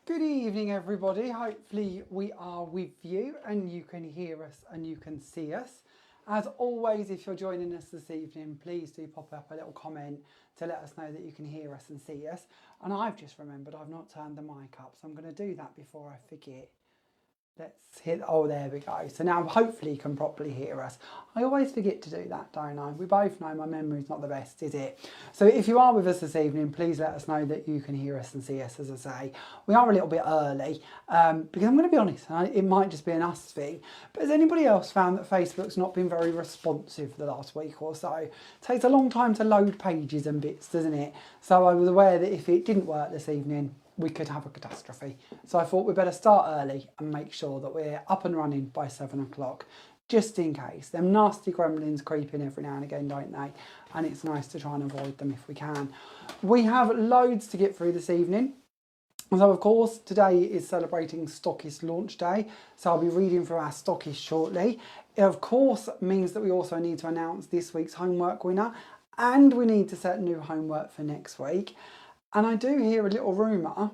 Good evening, everybody. Hopefully we are with you and you can hear us and you can see us. As always, if you're joining us this evening, please do pop up a little comment to let us know that you can hear us and see us. And I've just remembered I've not turned the mic up, so I'm going to do that before I forget. Let's hit, oh, there we go. So now hopefully you can properly hear us. I always forget to do that, don't I? We both know my memory's not the best, is it? So if you are with us this evening, please let us know that you can hear us and see us, as I say. We are a little bit early, because I'm going to be honest, it might just be an us thing. But has anybody else found that Facebook's not been very responsive the last week or so? It takes a long time to load pages and bits, doesn't it? So I was aware that if it didn't work this evening, we could have a catastrophe. So I thought we'd better start early and make sure that we're up and running by 7 o'clock, just in case. Them nasty gremlins creep in every now and again, don't they? And it's nice to try and avoid them if we can. We have loads to get through this evening. So of course, today is celebrating Stockist launch day. So I'll be reading through our Stockist shortly. It of course means that we also need to announce this week's homework winner, and we need to set new homework for next week. And I do hear a little rumour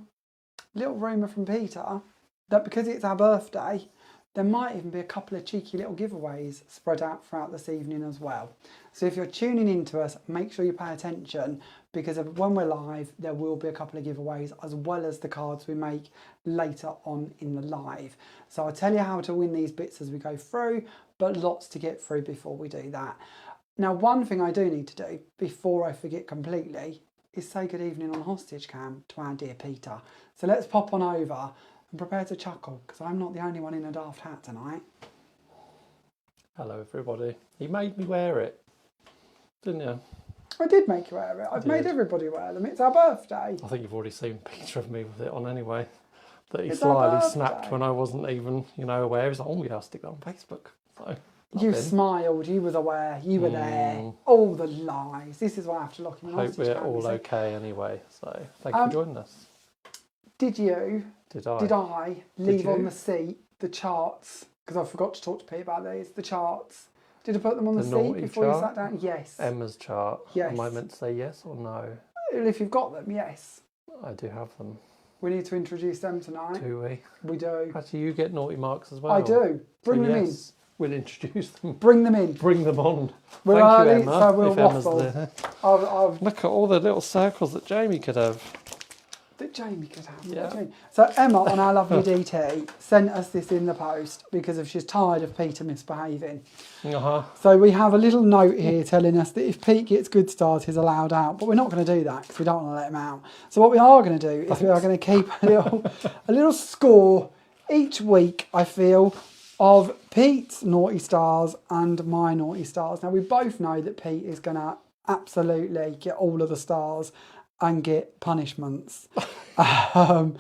from Peter, that because it's our birthday, there might even be a couple of cheeky little giveaways spread out throughout this evening as well. So if you're tuning into us, make sure you pay attention, because when we're live, there will be a couple of giveaways as well as the cards we make later on in the live. So I'll tell you how to win these bits as we go through, but lots to get through before we do that. Now, one thing I do need to do before I forget completely is say good evening on hostage cam to our dear Peter. So let's pop on over and prepare to chuckle, because I'm not the only one in a daft hat tonight. Hello everybody. You made me wear it, didn't you? I did make you wear it. I've made everybody wear them. It's our birthday. I think you've already seen a picture of me with it on anyway. That he It's our slyly birthday. snapped when I wasn't even, aware. He's like, oh yeah, I'll stick that on Facebook. So, You nothing. Smiled, you was aware, you were there. All the lies. This is why I have to lock him in Hope hostage we're cam, all you see. okay anyway. So thank you for joining us. Did you? Did I? Did I leave on you? the seat the charts? Because I forgot to talk to Pete about these. The charts. Did I put them on the seat naughty before you chart? sat down? Yes. Emma's chart. Yes. Am I meant to say yes or no? If you've got them, yes. I do have them. We need to introduce them tonight. Do we? We do. Actually, you get naughty marks as well. I do. Bring so them yes, we'll introduce them. in. Bring them in. Bring them on. We're Thank early, you, Emma, so we'll if Emma's waffle. there. Look at all the little circles that Jamie could have. That Jamie could have. Yeah. What do you mean? So Emma on our lovely DT sent us this in the post because she's tired of Peter misbehaving. So we have a little note here telling us that if Pete gets good stars, he's allowed out. But we're not going to do that because we don't want to let him out. So what we are going to do is we are going to keep a little score each week, I feel, of Pete's naughty stars and my naughty stars. Now we both know that Pete is going to absolutely get all of the stars and get punishments. But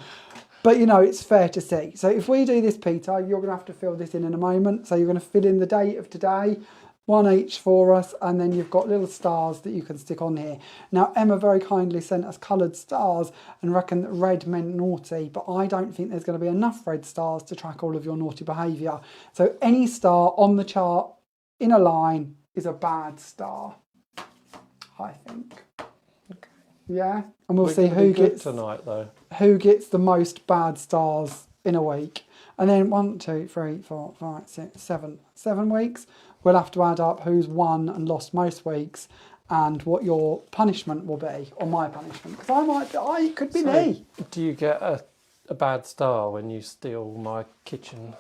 it's fair to see. So if we do this, Peter, you're going to have to fill this in a moment. So you're going to fill in the date of today, one each for us, and then you've got little stars that you can stick on here. Now, Emma very kindly sent us coloured stars and reckoned that red meant naughty, but I don't think there's going to be enough red stars to track all of your naughty behaviour. So any star on the chart in a line is a bad star, I think. Yeah, and we'll see who gets tonight though. Who gets the most bad stars in a week, and then 1, 2, 3, 4, 5, 6, 7 weeks. We'll have to add up who's won and lost most weeks, and what your punishment will be, or my punishment. Because it could be me. Do you get a bad star when you steal my kitchen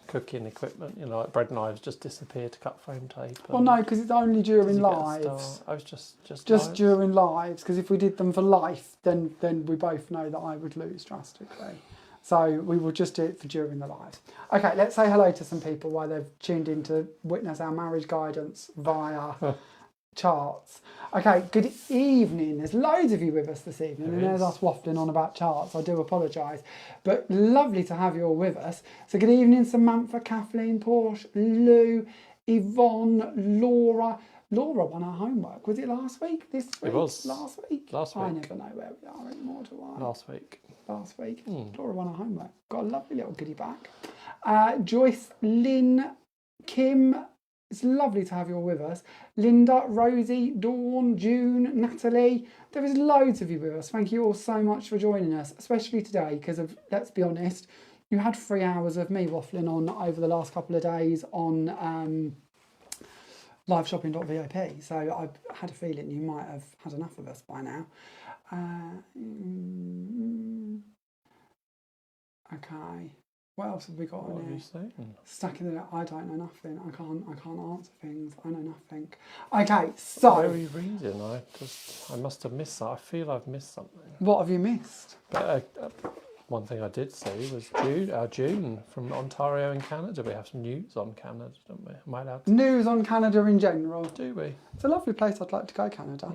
cooking equipment? Like bread knives just disappear to cut foam tape. Well, no, because it's only during lives. I was just lives? During lives. Because if we did them for life, then we both know that I would lose drastically. So we will just do it for during the lives. Okay, let's say hello to some people while they've tuned in to witness our marriage guidance via charts. Okay, good evening. There's loads of you with us this evening, and there's us waffling on about charts. I do apologise, but lovely to have you all with us. So good evening, Samantha, Kathleen, Porsche, Lou, Yvonne, Laura. Laura won our homework. Was it last week? This week? It was. Last week? Last week. I never know where we are anymore, do I? Last week. Laura won our homework. Got a lovely little goodie bag. Joyce, Lynn, Kim, It's lovely to have you all with us. Linda, Rosie, Dawn, June, Natalie. There is loads of you with us. Thank you all so much for joining us, especially today because of, let's be honest, you had 3 hours of me waffling on over the last couple of days on liveshopping.vip. So I had a feeling you might have had enough of us by now. Okay. What else have we got on here? Stacking it. I don't know nothing. I can't answer things. I know nothing. Okay, so where are you reading? I must have missed that. I feel I've missed something. What have you missed? But, one thing I did see was June from Ontario in Canada. We have some news on Canada, don't we? Am I allowed to? News on Canada in general. Do we? It's a lovely place. I'd like to go, Canada.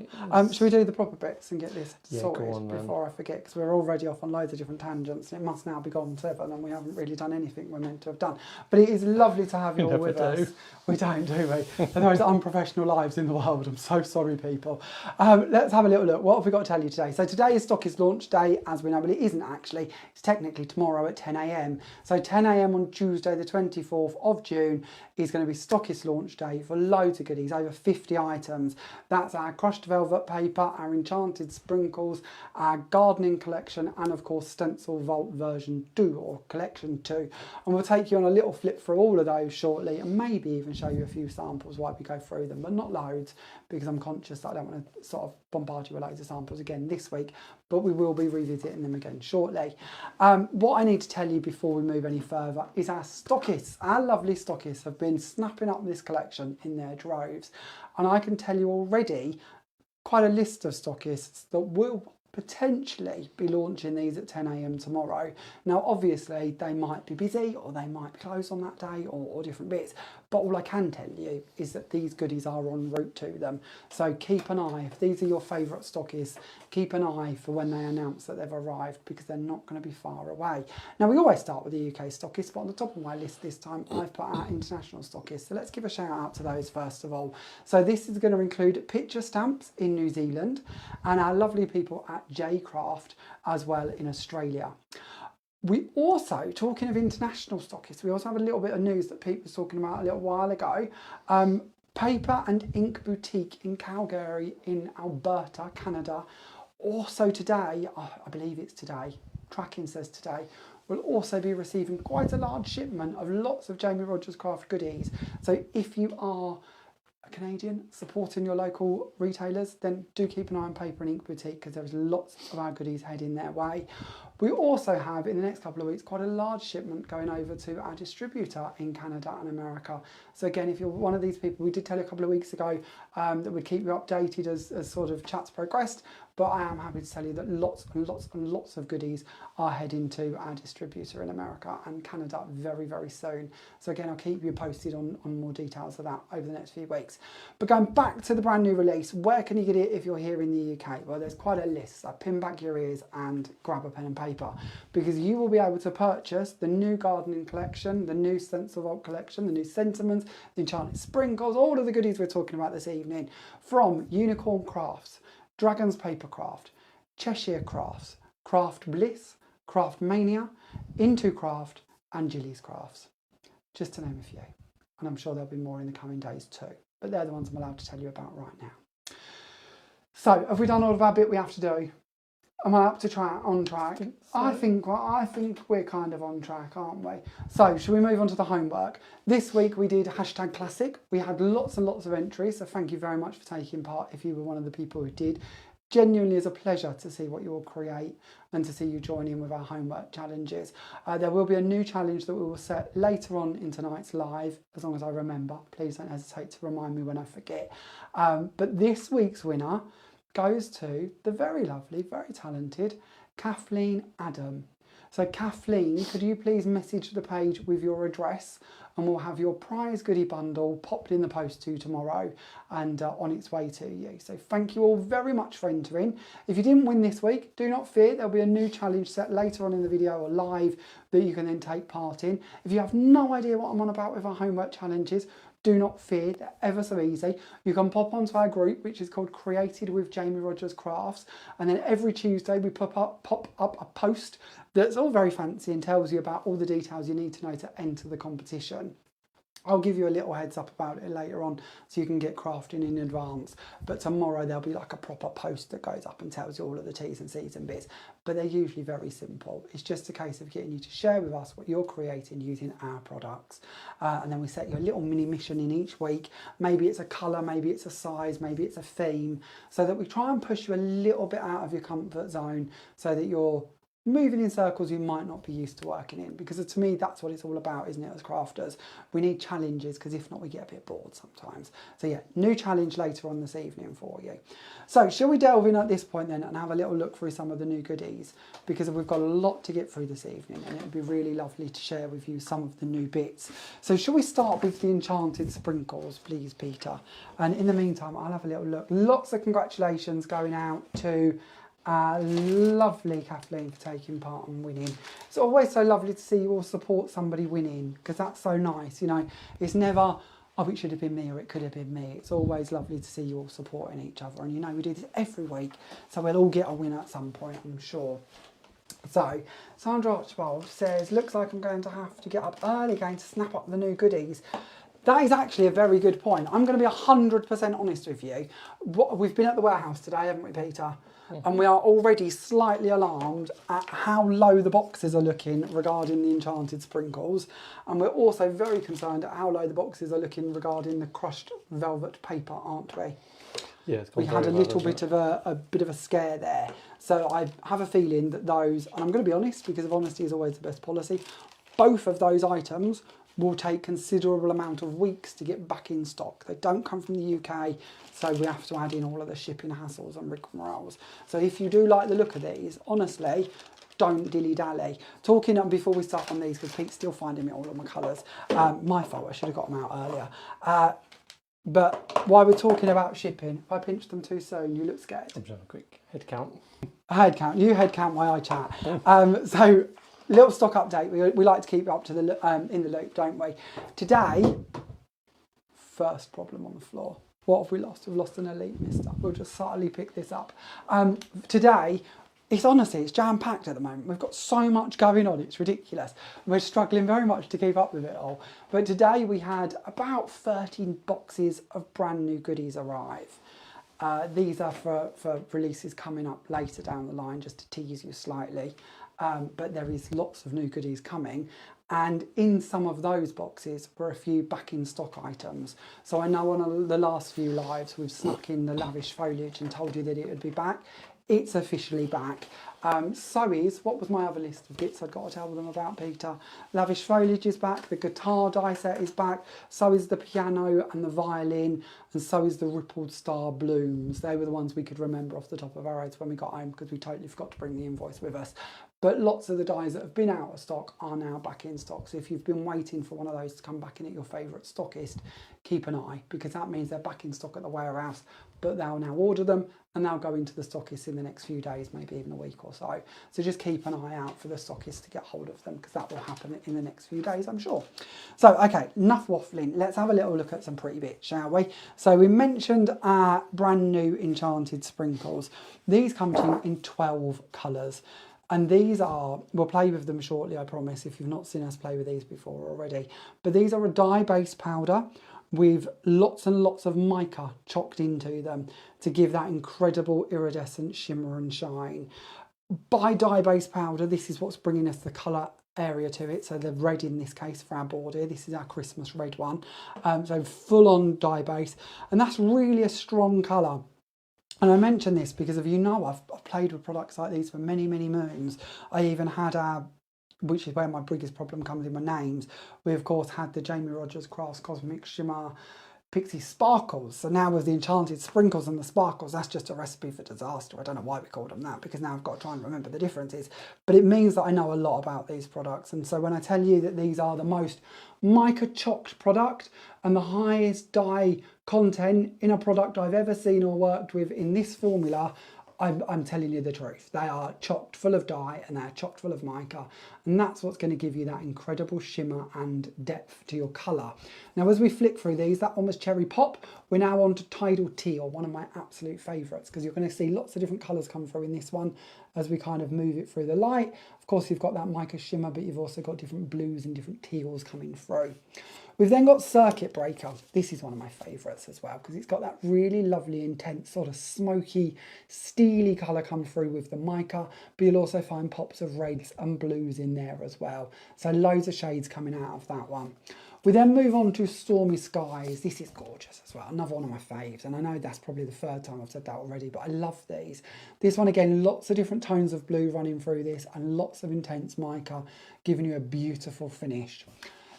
Should we do the proper bits and get this sorted go on, before I forget? Because we're already off on loads of different tangents, and it must now be gone 7, and we haven't really done anything we're meant to have done. But it is lovely to have you all with us. We don't, do we? And those unprofessional lives in the world. I'm so sorry, people. Let's have a little look. What have we got to tell you today? So today is Stockist launch day, as we know, but it isn't actually. It's technically tomorrow at 10 a.m. So 10 a.m. on Tuesday, the 24th of June, is going to be Stockist launch day for loads of goodies, over 50 items. That's our crushed velvet paper, our Enchanted Sprinkles, our gardening collection, and of course Stencil Vault version 2 or collection 2. And we'll take you on a little flip through all of those shortly, and maybe even show you a few samples while we go through them, but not loads, because I'm conscious that I don't want to sort of bombard you with loads of samples again this week, but we will be revisiting them again shortly. What I need to tell you before we move any further is our stockists. Our lovely stockists have been snapping up this collection in their droves, and I can tell you already quite a list of stockists that will potentially be launching these at 10 a.m. tomorrow. Now obviously they might be busy or they might be closed on that day or different bits, but all I can tell you is that these goodies are en route to them. So keep an eye. If these are your favourite stockists, keep an eye for when they announce that they've arrived, because they're not going to be far away. Now we always start with the UK stockists, but on the top of my list this time I've put our international stockists. So let's give a shout out to those first of all. So this is going to include picture stamps in New Zealand and our lovely people at J-Craft as well in Australia. We also, talking of international stockists, we also have a little bit of news that Pete was talking about a little while ago. Paper and Ink Boutique in Calgary in Alberta, Canada. Also today, I believe it's today, tracking says today, we'll also be receiving quite a large shipment of lots of Jamie Rodgers craft goodies. So if you are a Canadian supporting your local retailers, then do keep an eye on Paper and Ink Boutique, because there's lots of our goodies heading their way. We also have in the next couple of weeks quite a large shipment going over to our distributor in Canada and America. So again, if you're one of these people, we did tell you a couple of weeks ago that we'd keep you updated as sort of chats progressed, but I am happy to tell you that lots and lots and lots of goodies are heading to our distributor in America and Canada very, very soon. So again, I'll keep you posted on more details of that over the next few weeks. But going back to the brand new release, where can you get it if you're here in the UK? Well, there's quite a list. So pin back your ears and grab a pen and paper, because you will be able to purchase the new gardening collection, the new Stencil Vault collection, the new sentiments, the Enchanted Sprinkles, all of the goodies we're talking about this evening from Unicorn Crafts, Dragon's Paper Craft, Cheshire Crafts, Craft Bliss, Craft Mania, Into Craft and Gilly's Crafts, just to name a few. And I'm sure there'll be more in the coming days too, but they're the ones I'm allowed to tell you about right now. So have we done all of our bit we have to do? Am I up to on track? I think we're kind of on track, aren't we? So should we move on to the homework? This week we did #classic. We had lots and lots of entries, so thank you very much for taking part if you were one of the people who did. Genuinely is a pleasure to see what you all create and to see you join in with our homework challenges. There will be a new challenge that we will set later on in tonight's live, as long as I remember. Please don't hesitate to remind me when I forget. But this week's winner goes to the very lovely, very talented Kathleen Adam. So Kathleen, could you please message the page with your address, and we'll have your prize goodie bundle popped in the post to you tomorrow and on its way to you. So thank you all very much for entering. If you didn't win this week, do not fear, there'll be a new challenge set later on in the video or live that you can then take part in. If you have no idea what I'm on about with our homework challenges, do not fear, they're ever so easy. You can pop onto our group, which is called Created with Jamie Rodgers Crafts, and then every Tuesday we pop up a post that's all very fancy and tells you about all the details you need to know to enter the competition. I'll give you a little heads up about it later on so you can get crafting in advance. But tomorrow there'll be like a proper post that goes up and tells you all of the T's and C's and bits. But they're usually very simple. It's just a case of getting you to share with us what you're creating using our products. And then we set you a little mini mission in each week. Maybe it's a colour, maybe it's a size, maybe it's a theme. So that we try and push you a little bit out of your comfort zone so that you're moving in circles you might not be used to working in, because to me that's what it's all about, isn't it? As crafters, we need challenges, because if not we get a bit bored sometimes. So yeah, new challenge later on this evening for you. So shall we delve in at this point then and have a little look through some of the new goodies, because we've got a lot to get through this evening and it would be really lovely to share with you some of the new bits. So shall we start with the Enchanted Sprinkles, please, Peter? And in the meantime I'll have a little look. Lots of congratulations going out to lovely Kathleen for taking part and winning. It's always so lovely to see you all support somebody winning, because that's so nice. You know, it's never, oh, it should have been me or it could have been me. It's always lovely to see you all supporting each other. And you know, we do this every week, so we'll all get a win at some point, I'm sure. So Sandra Archibald says, looks like I'm going to have to get up early going to snap up the new goodies. That is actually a very good point. I'm going to be 100% honest with you. We've been at the warehouse today, haven't we, Peter? And we are already slightly alarmed at how low the boxes are looking regarding the Enchanted Sprinkles. And we're also very concerned at how low the boxes are looking regarding the crushed velvet paper, aren't we? Yeah, we had a little bit of a scare there. So I have a feeling that those, and I'm going to be honest, because of honesty is always the best policy, both of those items will take considerable amount of weeks to get back in stock. They don't come from the UK, so we have to add in all of the shipping hassles and rigmaroles. So if you do like the look of these, honestly, don't dilly-dally. Talking before we start on these, because Pete's still finding me all of my colours. My fault, I should have got them out earlier. But while we're talking about shipping, if I pinch them too soon, you look scared. I'm just having a quick head count. Head count. You head count while I chat. So, little stock update. We like to keep up to the in the loop, don't we? Today, first problem on the floor. What have we lost? We've lost an elite mister. We'll just subtly pick this up. Today, it's honestly, it's jam-packed at the moment. We've got so much going on, it's ridiculous. We're struggling very much to keep up with it all. But today we had about 13 boxes of brand new goodies arrive. These are for releases coming up later down the line, just to tease you slightly. But there is lots of new goodies coming. And in some of those boxes were a few back in stock items. So I know on the last few lives we've snuck in the lavish foliage and told you that it would be back. It's officially back. So is, what was my other list of bits I'd got to tell them about, Peter? Lavish foliage is back, the guitar die set is back, so is the piano and the violin, and so is the rippled star blooms. They were the ones we could remember off the top of our heads when we got home, because we totally forgot to bring the invoice with us. But lots of the dies that have been out of stock are now back in stock. So if you've been waiting for one of those to come back in at your favourite stockist, keep an eye, because that means they're back in stock at the warehouse, but they'll now order them and they'll go into the stockist in the next few days, maybe even a week or so. So just keep an eye out for the stockist to get hold of them, because that will happen in the next few days, I'm sure. So, okay, enough waffling. Let's have a little look at some pretty bits, shall we? So we mentioned our brand new Enchanted Sprinkles. These come to you in 12 colours. And these are, we'll play with them shortly, I promise, if you've not seen us play with these before already. But these are a dye-based powder with lots and lots of mica chocked into them to give that incredible iridescent shimmer and shine. By dye-based powder, this is what's bringing us the colour area to it. So the red in this case for our border, this is our Christmas red one. So full-on dye-based. And that's really a strong colour. And I mention this because if you know, I've played with products like these for many, many moons. I even had which is where my biggest problem comes in my names. We of course had the Jamie Rodgers Crafts Cosmic Shimmer Pixie Sparkles. So now with the Enchanted Sprinkles and the Sparkles, that's just a recipe for disaster. I don't know why we called them that, because now I've got to try and remember the differences. But it means that I know a lot about these products. And so when I tell you that these are the most mica chocked product and the highest dye content in a product I've ever seen or worked with in this formula, I'm telling you the truth. They are chocked full of dye and they're chocked full of mica, and that's what's going to give you that incredible shimmer and depth to your colour. Now as we flick through these, that one was Cherry Pop. We're now on to Tidal Teal, one of my absolute favourites, because you're going to see lots of different colours come through in this one as we kind of move it through the light. Of course you've got that mica shimmer, but you've also got different blues and different teals coming through. We've then got Circuit Breaker. This is one of my favourites as well because it's got that really lovely, intense, sort of smoky, steely colour come through with the mica, but you'll also find pops of reds and blues in there as well. So loads of shades coming out of that one. We then move on to Stormy Skies. This is gorgeous as well, another one of my faves, and I know that's probably the third time I've said that already, but I love these. This one again, lots of different tones of blue running through this and lots of intense mica, giving you a beautiful finish.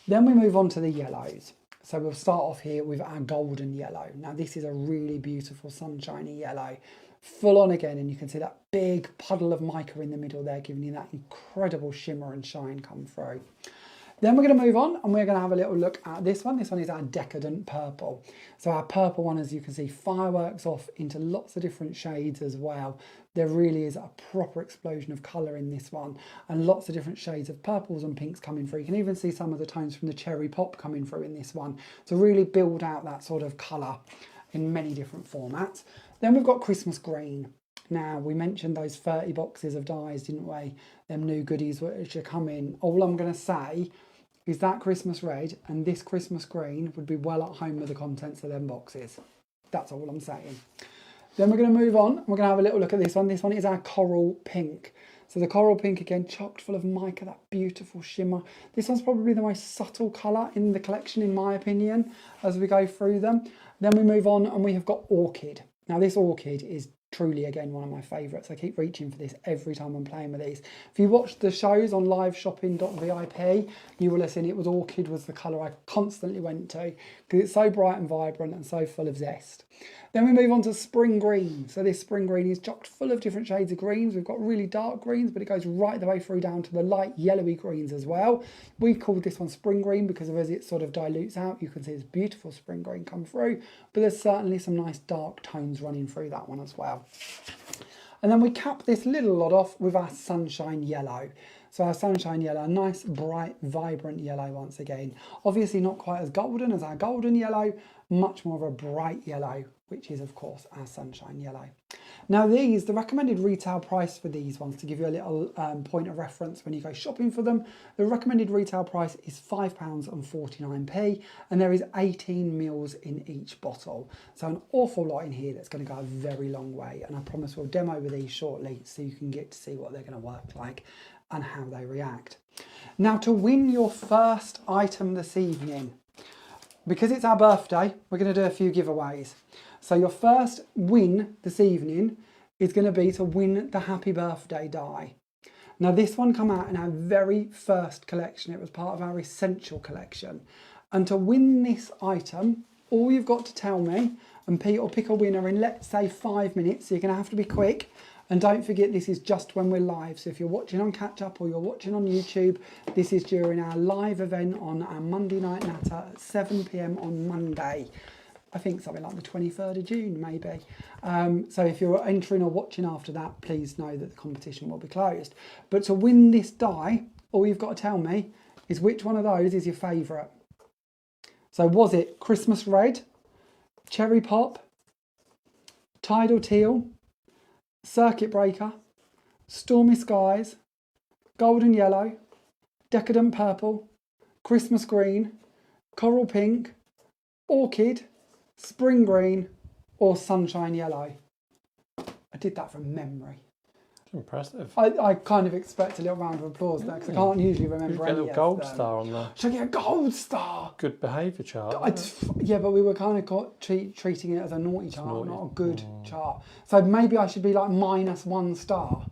Then we move on to the yellows. So we'll start off here with our golden yellow. Now this is a really beautiful sunshiny yellow, full on again, and you can see that big puddle of mica in the middle there, giving you that incredible shimmer and shine come through. Then we're going to move on and we're going to have a little look at this one. This one is our Decadent Purple. So our purple one, as you can see, fireworks off into lots of different shades as well. There really is a proper explosion of colour in this one and lots of different shades of purples and pinks coming through. You can even see some of the tones from the Cherry Pop coming through in this one to really build out that sort of colour in many different formats. Then we've got Christmas Green. Now, we mentioned those 30 boxes of dyes, didn't we? Them new goodies which are coming. All I'm going to say is that Christmas Red and this Christmas Green would be well at home with the contents of them boxes. That's all I'm saying. Then we're going to move on. We're going to have a little look at this one. This one is our Coral Pink. So the Coral Pink, again, chocked full of mica, that beautiful shimmer. This one's probably the most subtle colour in the collection, in my opinion, as we go through them. Then we move on and we have got Orchid. Now this Orchid is truly, again, one of my favourites. I keep reaching for this every time I'm playing with these. If you watched the shows on liveshopping.vip, you will have seen it was Orchid was the colour I constantly went to because it's so bright and vibrant and so full of zest. Then we move on to Spring Green. So this Spring Green is chocked full of different shades of greens. We've got really dark greens, but it goes right the way through down to the light yellowy greens as well. We called this one Spring Green because as it sort of dilutes out, you can see this beautiful spring green come through, but there's certainly some nice dark tones running through that one as well. And then we cap this little lot off with our Sunshine Yellow. So our Sunshine Yellow, a nice, bright, vibrant yellow once again. Obviously not quite as golden as our golden yellow, much more of a bright yellow, which is, of course, our Sunshine Yellow. Now these, the recommended retail price for these ones, to give you a little point of reference when you go shopping for them, the recommended retail price is £5.49, and there is 18 mils in each bottle. So an awful lot in here that's going to go a very long way, and I promise we'll demo with these shortly so you can get to see what they're going to work like and how they react. Now to win your first item this evening, because it's our birthday, we're going to do a few giveaways. So your first win this evening is going to be to win the Happy Birthday die. Now this one came out in our very first collection. It was part of our Essential collection. And to win this item, all you've got to tell me, and Pete will pick a winner in, let's say, 5 minutes, so you're going to have to be quick. And don't forget, this is just when we're live. So if you're watching on Catch Up or you're watching on YouTube, this is during our live event on our Monday Night Natter at 7 PM on Monday. I think something like the 23rd of June, maybe. So if you're entering or watching after that, please know that the competition will be closed. But to win this die, all you've got to tell me is which one of those is your favourite. So was it Christmas Red, Cherry Pop, Tidal Teal, Circuit Breaker, Stormy Skies, Golden Yellow, Decadent Purple, Christmas Green, Coral Pink, Orchid, Spring Green, or Sunshine Yellow? I did that from memory. Impressive. I kind of expect a little round of applause there because I can't usually remember any of them. Get a little gold star on there. Should I get a gold star? Good behaviour chart. Yeah, but we were kind of treating it as a naughty chart, not a good chart. So maybe I should be like -1 star.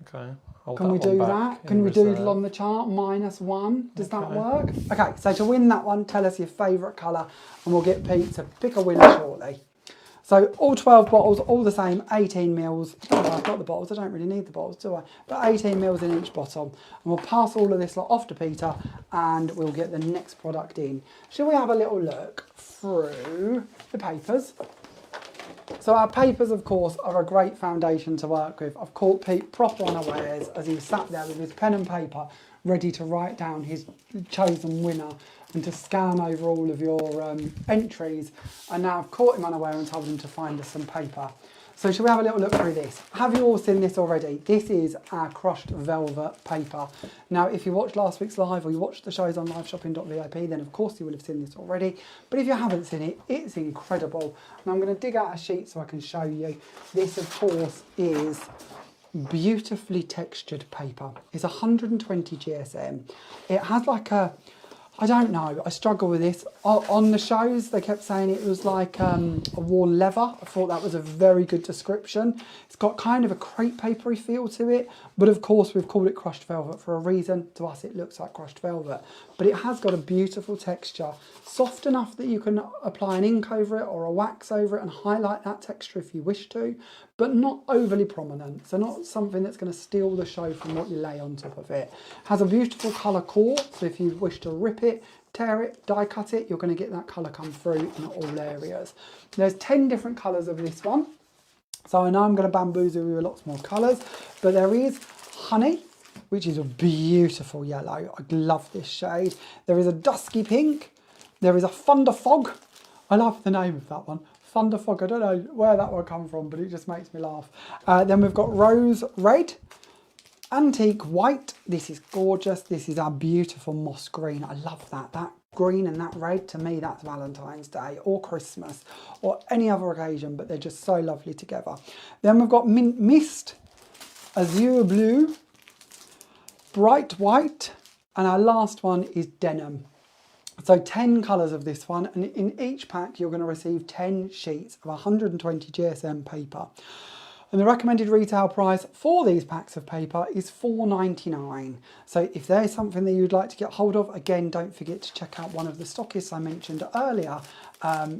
Okay. Can we do that? Can we doodle on the chart -1? Does that work? Okay, so to win that one, tell us your favourite colour and we'll get Pete to pick a winner shortly. So all 12 bottles, all the same, 18 mils. Oh, I've got the bottles, I don't really need the bottles, do I? But 18 mils in each bottle. And we'll pass all of this lot off to Peter and we'll get the next product in. Shall we have a little look through the papers? So our papers, of course, are a great foundation to work with. I've caught Pete proper unawares as he sat there with his pen and paper, ready to write down his chosen winner and to scan over all of your entries. And now I've caught him unaware and told him to find us some paper. So shall we have a little look through this? Have you all seen this already? This is our crushed velvet paper. Now, if you watched last week's live or you watched the shows on liveshopping.vip, then of course you will have seen this already. But if you haven't seen it, it's incredible. And I'm going to dig out a sheet so I can show you. This, of course, is beautifully textured paper. It's 120 GSM. It has like a, I don't know, I struggle with this. On the shows, they kept saying it was like a worn leather. I thought that was a very good description. It's got kind of a crepe papery feel to it, but of course we've called it crushed velvet for a reason. To us it looks like crushed velvet, but it has got a beautiful texture, soft enough that you can apply an ink over it or a wax over it and highlight that texture if you wish to, but not overly prominent, so not something that's going to steal the show from what you lay on top of it. Has a beautiful colour core, so if you wish to rip it, tear it, die cut it, you're going to get that colour come through in all areas. There's 10 different colours of this one, so I know I'm going to bamboozle you with lots more colours, but there is honey, which is a beautiful yellow. I love this shade. There is a dusky pink. There is a thunder fog. I love the name of that one. Thunder fog. I don't know where that one come from, but it just makes me laugh. Then we've got rose red, antique white. This is gorgeous. This is our beautiful moss green. I love that. That green and that red, to me, that's Valentine's Day or Christmas or any other occasion, but they're just so lovely together. Then we've got mint mist, azure blue, bright white, and our last one is denim. So 10 colours of this one, and in each pack you're going to receive 10 sheets of 120 GSM paper. And the recommended retail price for these packs of paper is $4.99. So if there's something that you'd like to get hold of, again, don't forget to check out one of the stockists I mentioned earlier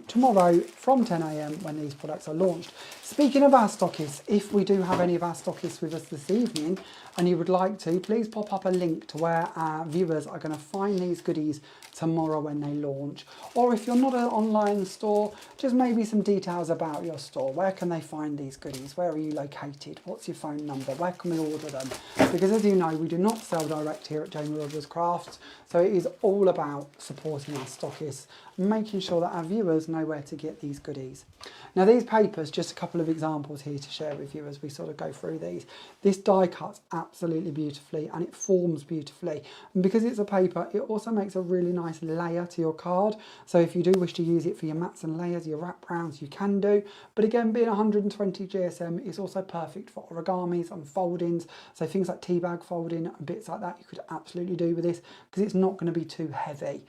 tomorrow from 10 AM when these products are launched. Speaking of our stockists, if we do have any of our stockists with us this evening and you would like to, please pop up a link to where our viewers are going to find these goodies tomorrow when they launch. Or if you're not an online store, just maybe some details about your store. Where can they find these goodies? Where are you located? What's your phone number? Where can we order them? Because as you know, we do not sell direct here at Jamie Rodgers Crafts, so it is all about supporting our stockists, making sure that our viewers know where to get these goodies. Now these papers, just a couple of examples here to share with you as we sort of go through these. This die cuts absolutely beautifully and it forms beautifully. And because it's a paper, it also makes a really nice layer to your card. So if you do wish to use it for your mats and layers, your wrap rounds, you can do. But again, being 120 GSM, it's also perfect for origamis and foldings. So things like tea bag folding and bits like that, you could absolutely do with this because it's not going to be too heavy.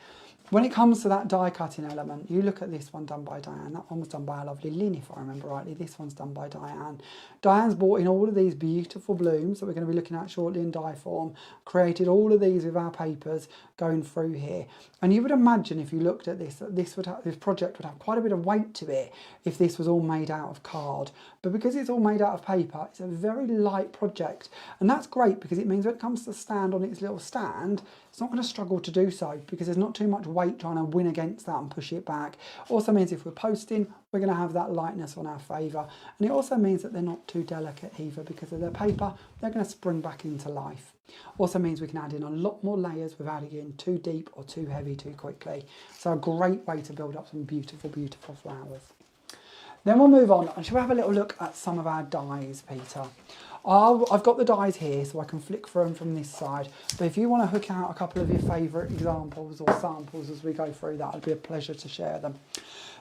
When it comes to that die cutting element, you look at this one done by Diane. That one was done by our lovely Lynn, if I remember rightly. This one's done by Diane. Diane's brought in all of these beautiful blooms that we're going to be looking at shortly in die form, created all of these with our papers going through here. And you would imagine if you looked at this, that this project would have quite a bit of weight to it if this was all made out of card. But because it's all made out of paper, it's a very light project. And that's great because it means when it comes to stand on its little stand, it's not going to struggle to do so because there's not too much weight trying to win against that and push it back. Also means if we're posting, we're going to have that lightness on our favour. And it also means that they're not too delicate either because of their paper. They're going to spring back into life. Also means we can add in a lot more layers without it getting too deep or too heavy too quickly. So a great way to build up some beautiful, beautiful flowers. Then we'll move on and shall we have a little look at some of our dies, Peter? I've got the dies here so I can flick through them from this side, but if you want to hook out a couple of your favourite examples or samples as we go through, that would be a pleasure to share them.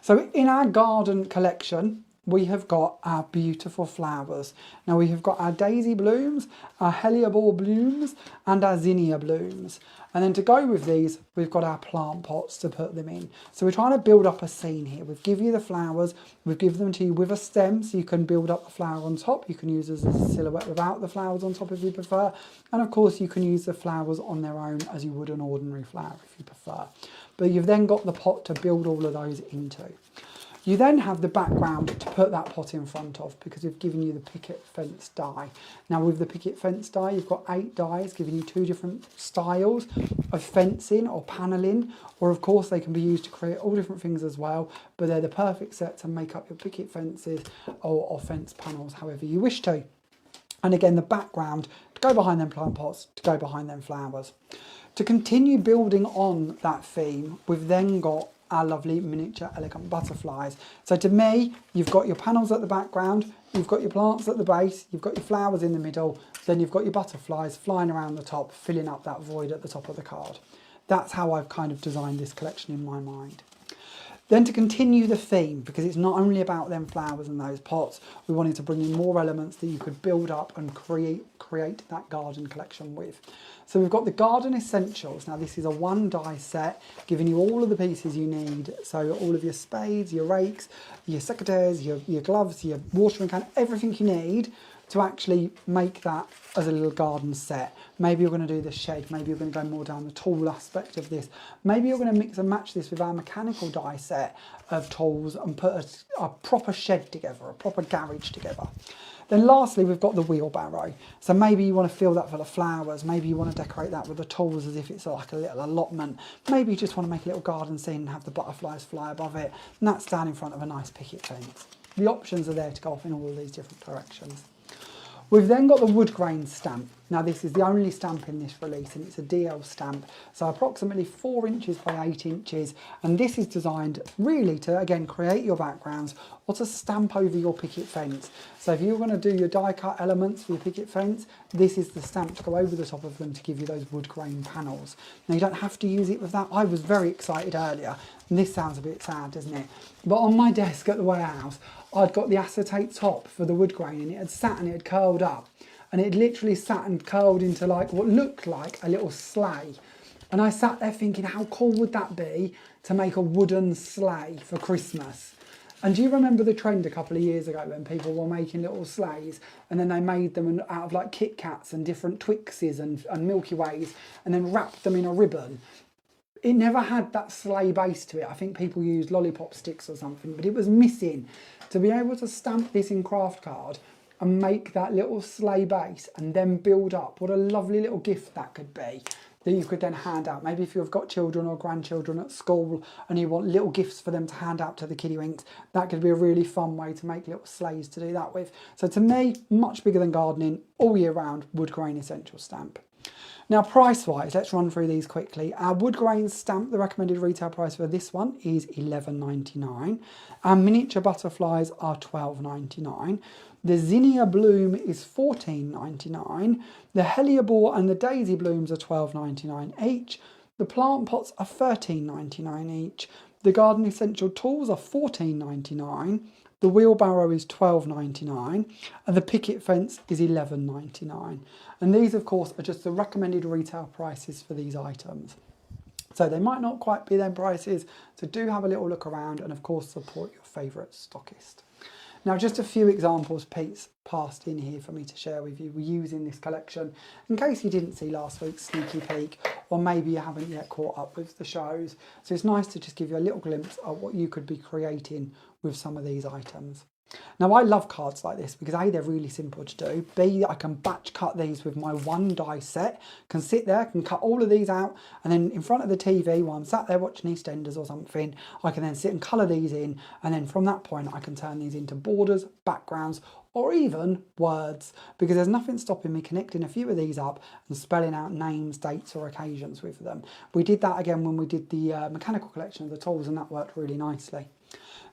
So in our garden collection, we have got our beautiful flowers. Now we have got our daisy blooms, our hellebore blooms and our zinnia blooms. And then to go with these, we've got our plant pots to put them in. So we're trying to build up a scene here. We've given you the flowers, we've given them to you with a stem so you can build up the flower on top. You can use it as a silhouette without the flowers on top if you prefer. And of course you can use the flowers on their own as you would an ordinary flower if you prefer. But you've then got the pot to build all of those into. You then have the background to put that pot in front of because we've given you the picket fence die. Now with the picket fence die, you've got 8 dies giving you 2 different styles of fencing or panelling, or of course they can be used to create all different things as well, but they're the perfect set to make up your picket fences or fence panels however you wish to. And again, the background to go behind them plant pots, to go behind them flowers. To continue building on that theme, we've then got our lovely miniature elegant butterflies. So to me, you've got your panels at the background, you've got your plants at the base, you've got your flowers in the middle, then you've got your butterflies flying around the top, filling up that void at the top of the card. That's how I've kind of designed this collection in my mind. Then to continue the theme, because it's not only about them flowers and those pots, we wanted to bring in more elements that you could build up and create that garden collection with. So we've got the Garden Essentials. Now this is a 1 die set, giving you all of the pieces you need. So all of your spades, your rakes, your secateurs, your gloves, your watering can, everything you need to actually make that as a little garden set. Maybe you're going to do the shed, maybe you're going to go more down the tool aspect of this. Maybe you're going to mix and match this with our mechanical die set of tools and put a proper shed together, a proper garage together. Then lastly, we've got the wheelbarrow. So maybe you want to fill that full of flowers, maybe you want to decorate that with the tools as if it's like a little allotment. Maybe you just want to make a little garden scene and have the butterflies fly above it, and that's down in front of a nice picket fence. The options are there to go off in all of these different directions. We've then got the wood grain stamp. Now this is the only stamp in this release, and it's a DL stamp, so approximately 4 inches by 8 inches, and this is designed really to, again, create your backgrounds or to stamp over your picket fence. So if you're going to do your die cut elements for your picket fence, this is the stamp to go over the top of them to give you those wood grain panels. Now you don't have to use it with that. I was very excited earlier, and this sounds a bit sad, doesn't it? But on my desk at the warehouse, I'd got the acetate top for the wood grain, and it had sat and it had curled up. And it literally sat and curled into like what looked like a little sleigh. And I sat there thinking, how cool would that be to make a wooden sleigh for Christmas? And do you remember the trend a couple of years ago when people were making little sleighs, and then they made them out of like Kit Kats and different Twixes and Milky Ways, and then wrapped them in a ribbon? It never had that sleigh base to it. I think people used lollipop sticks or something, but it was missing. To be able to stamp this in craft card and make that little sleigh base and then build up, what a lovely little gift that could be, that you could then hand out. Maybe if you've got children or grandchildren at school and you want little gifts for them to hand out to the kiddywinks, that could be a really fun way to make little sleighs to do that with. So to me, much bigger than gardening, all year round, wood grain essential stamp. Now price wise, let's run through these quickly. Our wood grain stamp, the recommended retail price for this one is $11.99. Our miniature butterflies are $12.99. The zinnia bloom is $14.99. The hellebore and the daisy blooms are $12.99 each. The plant pots are $13.99 each. The garden essential tools are $14.99. The wheelbarrow is $12.99 and the picket fence is $11.99. And these, of course, are just the recommended retail prices for these items. So they might not quite be their prices, so do have a little look around and, of course, support your favourite stockist. Now, just a few examples Pete's passed in here for me to share with you. We're using this collection in case you didn't see last week's sneaky peek, or maybe you haven't yet caught up with the shows. So it's nice to just give you a little glimpse of what you could be creating with some of these items. Now I love cards like this because A, they're really simple to do, B, I can batch cut these with my 1 die set, can sit there, can cut all of these out, and then in front of the TV while I'm sat there watching EastEnders or something, I can then sit and colour these in, and then from that point I can turn these into borders, backgrounds, or even words, because there's nothing stopping me connecting a few of these up and spelling out names, dates or occasions with them. We did that again when we did the mechanical collection of the tools, and that worked really nicely.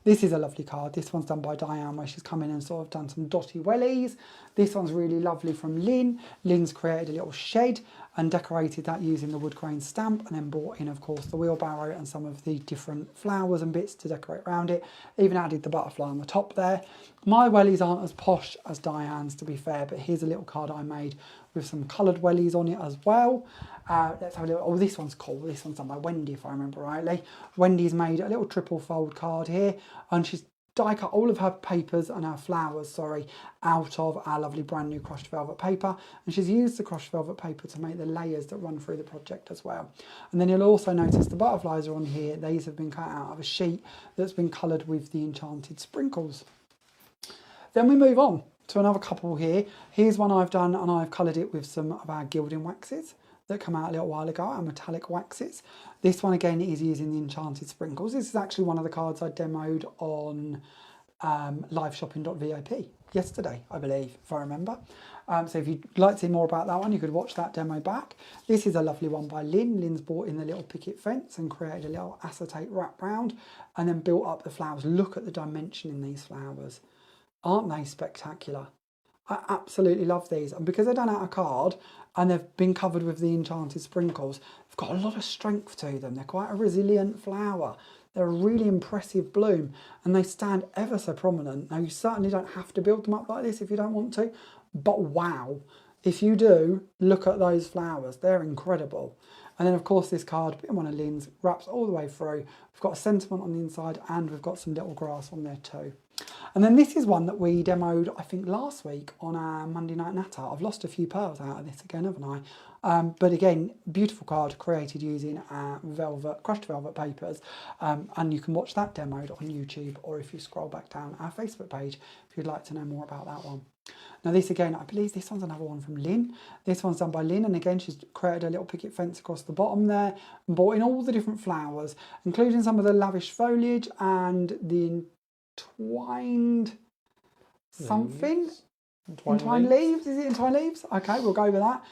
This is a lovely card. This one's done by Diane, where she's come in and sort of done some dotty wellies. This one's really lovely from Lynn. Lynn's created a little shed and decorated that using the wood grain stamp, and then brought in, of course, the wheelbarrow and some of the different flowers and bits to decorate around it. Even added the butterfly on the top there. My wellies aren't as posh as Diane's, to be fair, but here's a little card I made with some coloured wellies on it as well. Let's have a little. Oh, this one's cool. This one's done by Wendy, if I remember rightly. Wendy's made a little triple fold card here, and she's die cut all of her papers and her flowers, out of our lovely brand new crushed velvet paper, and she's used the crushed velvet paper to make the layers that run through the project as well. And then you'll also notice the butterflies are on here. These have been cut out of a sheet that's been coloured with the Enchanted Sprinkles. Then we move on to another couple here. Here's one I've done, and I've coloured it with some of our gilding waxes that come out a little while ago, our metallic waxes. This one again is using the Enchanted Sprinkles. This is actually one of the cards I demoed on liveshopping.vip. yesterday, I believe, if I remember. So if you'd like to see more about that one, you could watch that demo back. This is a lovely one by Lynn. Lynn's brought in the little picket fence and created a little acetate wrap round and then built up the flowers. Look at the dimension in these flowers. Aren't they spectacular? I absolutely love these. And because they're done out of card and they've been covered with the Enchanted Sprinkles, they've got a lot of strength to them. They're quite a resilient flower. They're a really impressive bloom and they stand ever so prominent. Now, you certainly don't have to build them up like this if you don't want to, but wow, if you do, look at those flowers. They're incredible. And then, of course, this card, one of Lynn's, wraps all the way through. We've got a sentiment on the inside and we've got some little grass on there too. And then this is one that we demoed, I think, last week on our Monday Night Natter. I've lost a few pearls out of this again, haven't I? But again, beautiful card created using crushed velvet papers. And you can watch that demoed on YouTube, or if you scroll back down our Facebook page, if you'd like to know more about that one. Now this again, I believe this one's another one from Lynn. This one's done by Lynn, and again, she's created a little picket fence across the bottom there and brought in all the different flowers, including some of the lavish foliage and the entwined something. Entwined leaves. Is it entwined leaves? Okay, we'll go with that.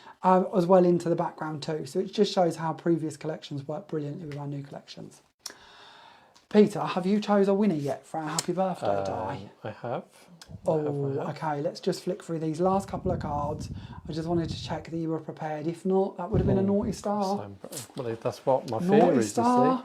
As well into the background too. So it just shows how previous collections work brilliantly with our new collections. Peter, have you chose a winner yet for our happy birthday die? I have. Okay, let's just flick through these last couple of cards. I just wanted to check that you were prepared. If not, that would have been a naughty star. Well, that's what my fear is, star.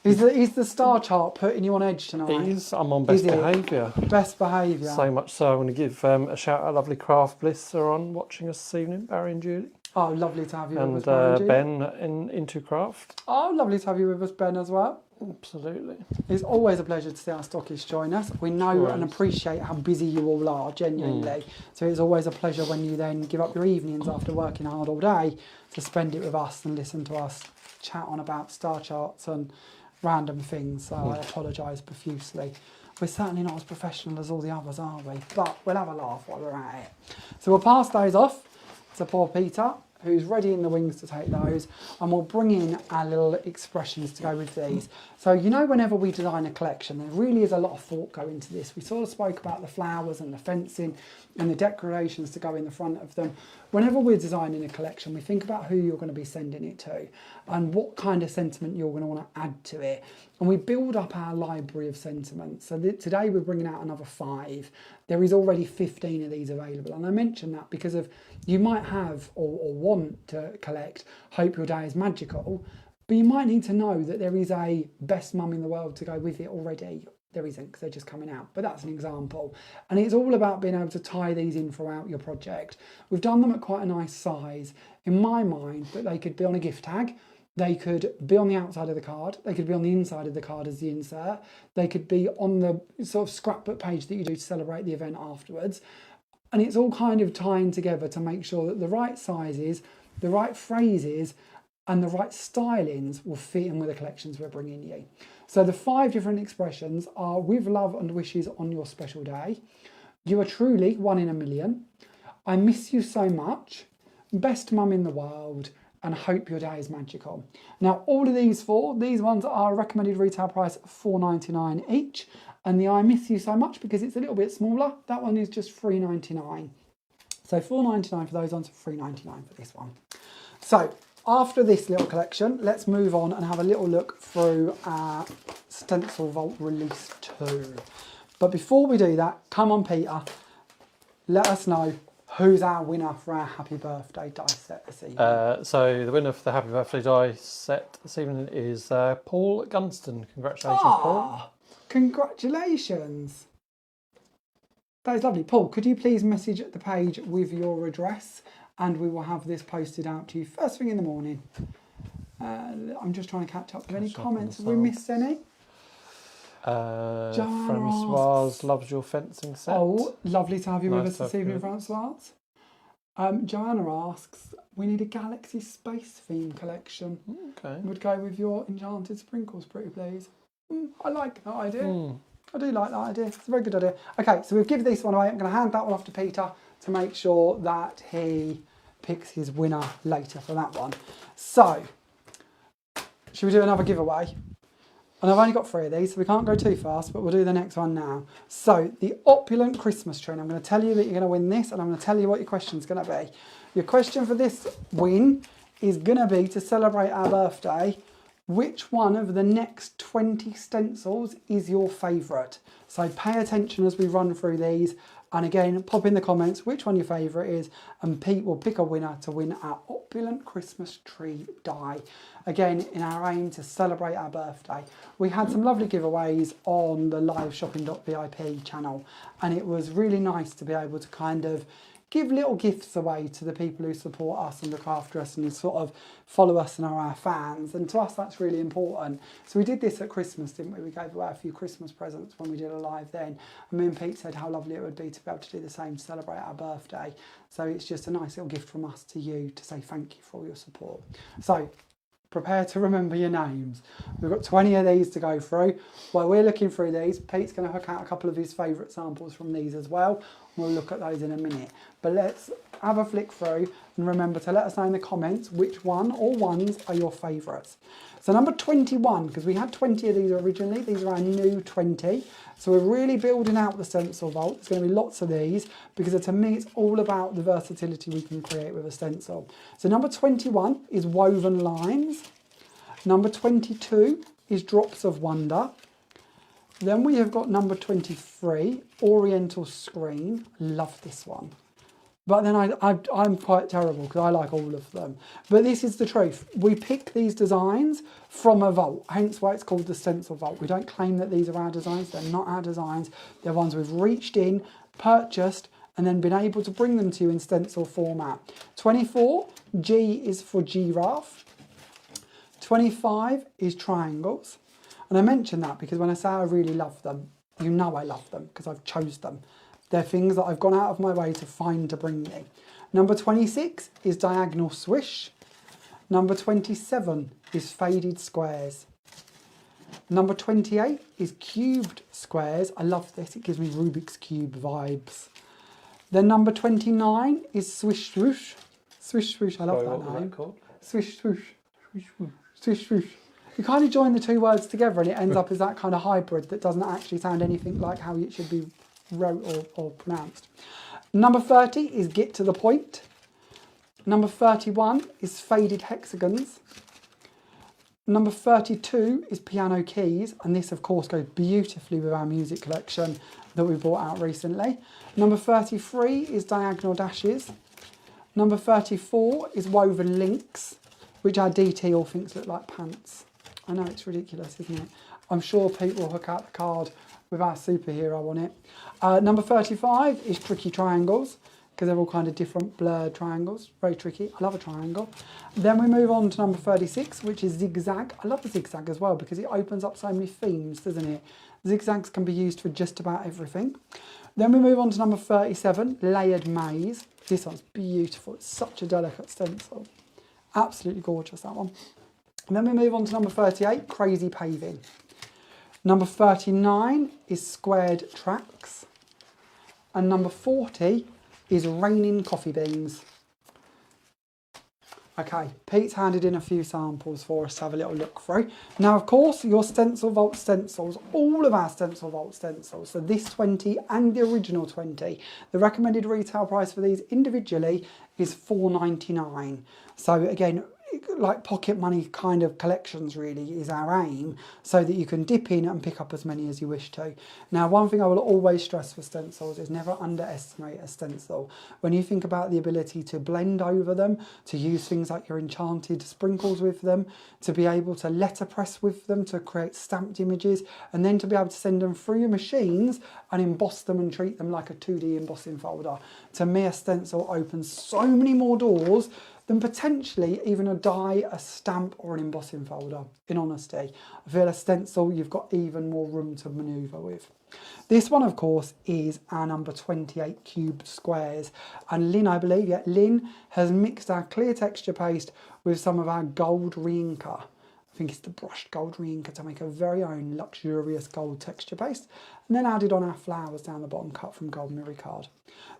You see. Is the star chart putting you on edge tonight? It is. I'm on best behaviour. Best behaviour. So much so, I want to give a shout out. Lovely Craft Bliss are on watching us this evening, Barry and Julie. Oh, lovely to have you with us, Barry and Julie. Ben Into Craft. Oh, lovely to have you with us, Ben, as well. Absolutely. It's always a pleasure to see our stockists join us. We know and appreciate how busy you all are, genuinely. So it's always a pleasure when you then give up your evenings after working hard all day to spend it with us and listen to us chat on about star charts and random things. So I apologise profusely. We're certainly not as professional as all the others, are we? But we'll have a laugh while we're at it. So we'll pass those off to poor Peter, who's ready in the wings to take those, and we'll bring in our little expressions to go with these. So you know, whenever we design a collection, there really is a lot of thought go into this. We sort of spoke about the flowers and the fencing and the decorations to go in the front of them. Whenever we're designing a collection, we think about who you're going to be sending it to and what kind of sentiment you're going to want to add to it. And we build up our library of sentiments. So today we're bringing out another 5. There is already 15 of these available. And I mention that because of you might have or want to collect Hope Your Day is Magical, but you might need to know that there is a best mum in the world to go with it already. There isn't, because they're just coming out, but that's an example. And it's all about being able to tie these in throughout your project. We've done them at quite a nice size, in my mind, that they could be on a gift tag, they could be on the outside of the card, they could be on the inside of the card as the insert, they could be on the sort of scrapbook page that you do to celebrate the event afterwards. And it's all kind of tying together to make sure that the right sizes, the right phrases, and the right stylings will fit in with the collections we're bringing you. So the 5 different expressions are with love and wishes on your special day, you are truly 1 in a million, I miss you so much, best mum in the world, and hope your day is magical. Now, all of these 4, these ones are recommended retail price $4.99 each, and the I miss you so much, because it's a little bit smaller, that one is just $3.99. So $4.99 for those ones, $3.99 for this one. So after this little collection, let's move on and have a little look through our Stencil Vault Release 2. But before we do that, come on Peter, let us know who's our winner for our Happy Birthday die set this evening. So the winner for the Happy Birthday die set this evening is Paul Gunston. Congratulations, Paul. Congratulations. That is lovely. Paul, could you please message the page with your address, and we will have this posted out to you first thing in the morning. I'm just trying to catch up with any comments. Have we missed any? Francoise loves your fencing set. Oh, lovely to have you with us this evening, Francoise. Joanna asks, we need a Galaxy Space theme collection. Okay. Would go with your Enchanted Sprinkles, pretty please. I like that idea. I do like that idea. It's a very good idea. Okay, so we've given this one away. I'm going to hand that one off to Peter to make sure that he picks his winner later for that one. So, should we do another giveaway? And I've only got 3 of these, so we can't go too fast, but we'll do the next one now. So, the opulent Christmas tree. And I'm going to tell you that you're going to win this, and I'm going to tell you what your question's going to be. Your question for this win is going to be, to celebrate our birthday, which one of the next 20 stencils is your favourite? So pay attention as we run through these. And again, pop in the comments which one your favourite is, and Pete will pick a winner to win our opulent Christmas tree die. Again, in our aim to celebrate our birthday. We had some lovely giveaways on the live shopping.vip channel, and it was really nice to be able to kind of give little gifts away to the people who support us and look after us and who sort of follow us and are our fans. And to us, that's really important. So we did this at Christmas, didn't we? We gave away a few Christmas presents when we did a live then. And me and Pete said how lovely it would be to be able to do the same to celebrate our birthday. So it's just a nice little gift from us to you to say thank you for all your support. So prepare to remember your names. We've got 20 of these to go through. While we're looking through these, Pete's going to hook out a couple of his favourite samples from these as well. We'll look at those in a minute. But let's have a flick through, and remember to let us know in the comments which one or ones are your favourites. So number 21, because we had 20 of these originally, these are our new 20. So we're really building out the Stencil Vault. There's going to be lots of these, because to me it's all about the versatility we can create with a stencil. So number 21 is Woven Lines. Number 22 is Drops of Wonder. Then we have got number 23, Oriental Screen. Love this one. But then I'm quite terrible because I like all of them. But this is the truth. We pick these designs from a vault, hence why it's called the Stencil Vault. We don't claim that these are our designs. They're not our designs. They're ones we've reached in, purchased, and then been able to bring them to you in stencil format. 24, G is for giraffe. 25 is triangles. And I mention that because when I say I really love them, you know I love them because I've chose them. They're things that I've gone out of my way to find to bring you. Number 26 is diagonal swish. Number 27 is faded squares. Number 28 is cubed squares. I love this, it gives me Rubik's Cube vibes. Then number 29 is swish swoosh. Swish swoosh, I love that name. Swish swoosh, swish swoosh, swish swoosh. You kind of join the two words together and it ends up as that kind of hybrid that doesn't actually sound anything like how it should be wrote or pronounced. Number 30 is get to the point. Number 31 is faded hexagons. Number 32 is piano keys, and this of course goes beautifully with our music collection that we brought out recently. Number 33 is diagonal dashes. Number 34 is woven links, which our DT all thinks look like pants. I know, it's ridiculous, isn't it? I'm sure Pete will hook out the card with our superhero on it. Number 35 is tricky triangles, because they're all kind of different blurred triangles. Very tricky. I love a triangle. Then we move on to number 36, which is zigzag. I love the zigzag as well because it opens up so many themes, doesn't it? Zigzags can be used for just about everything. Then we move on to number 37, layered maze. This one's beautiful. It's such a delicate stencil. Absolutely gorgeous, that one. And then we move on to number 38, crazy paving. Number 39 is squared tracks. And number 40 is raining coffee beans. Okay, Pete's handed in a few samples for us to have a little look through. Now, of course, your Stencil Vault stencils, all of our Stencil Vault stencils, so this 20 and the original 20, the recommended retail price for these individually is $4.99. So again, like pocket money kind of collections really is our aim, so that you can dip in and pick up as many as you wish to. Now, one thing I will always stress for stencils is never underestimate a stencil. When you think about the ability to blend over them, to use things like your Enchanted Sprinkles with them, to be able to letterpress with them, to create stamped images, and then to be able to send them through your machines and emboss them and treat them like a 2D embossing folder. To me, a stencil opens so many more doors than potentially even a die, a stamp or an embossing folder, in honesty. I feel a stencil, you've got even more room to manoeuvre with. This one, of course, is our number 28 cubed squares. And Lynn, I believe, yeah, Lynn has mixed our clear texture paste with some of our gold re-inker. I think it's the brushed gold re-inker to make a very own luxurious gold texture paste. And then added on our flowers down the bottom, cut from gold mirror card.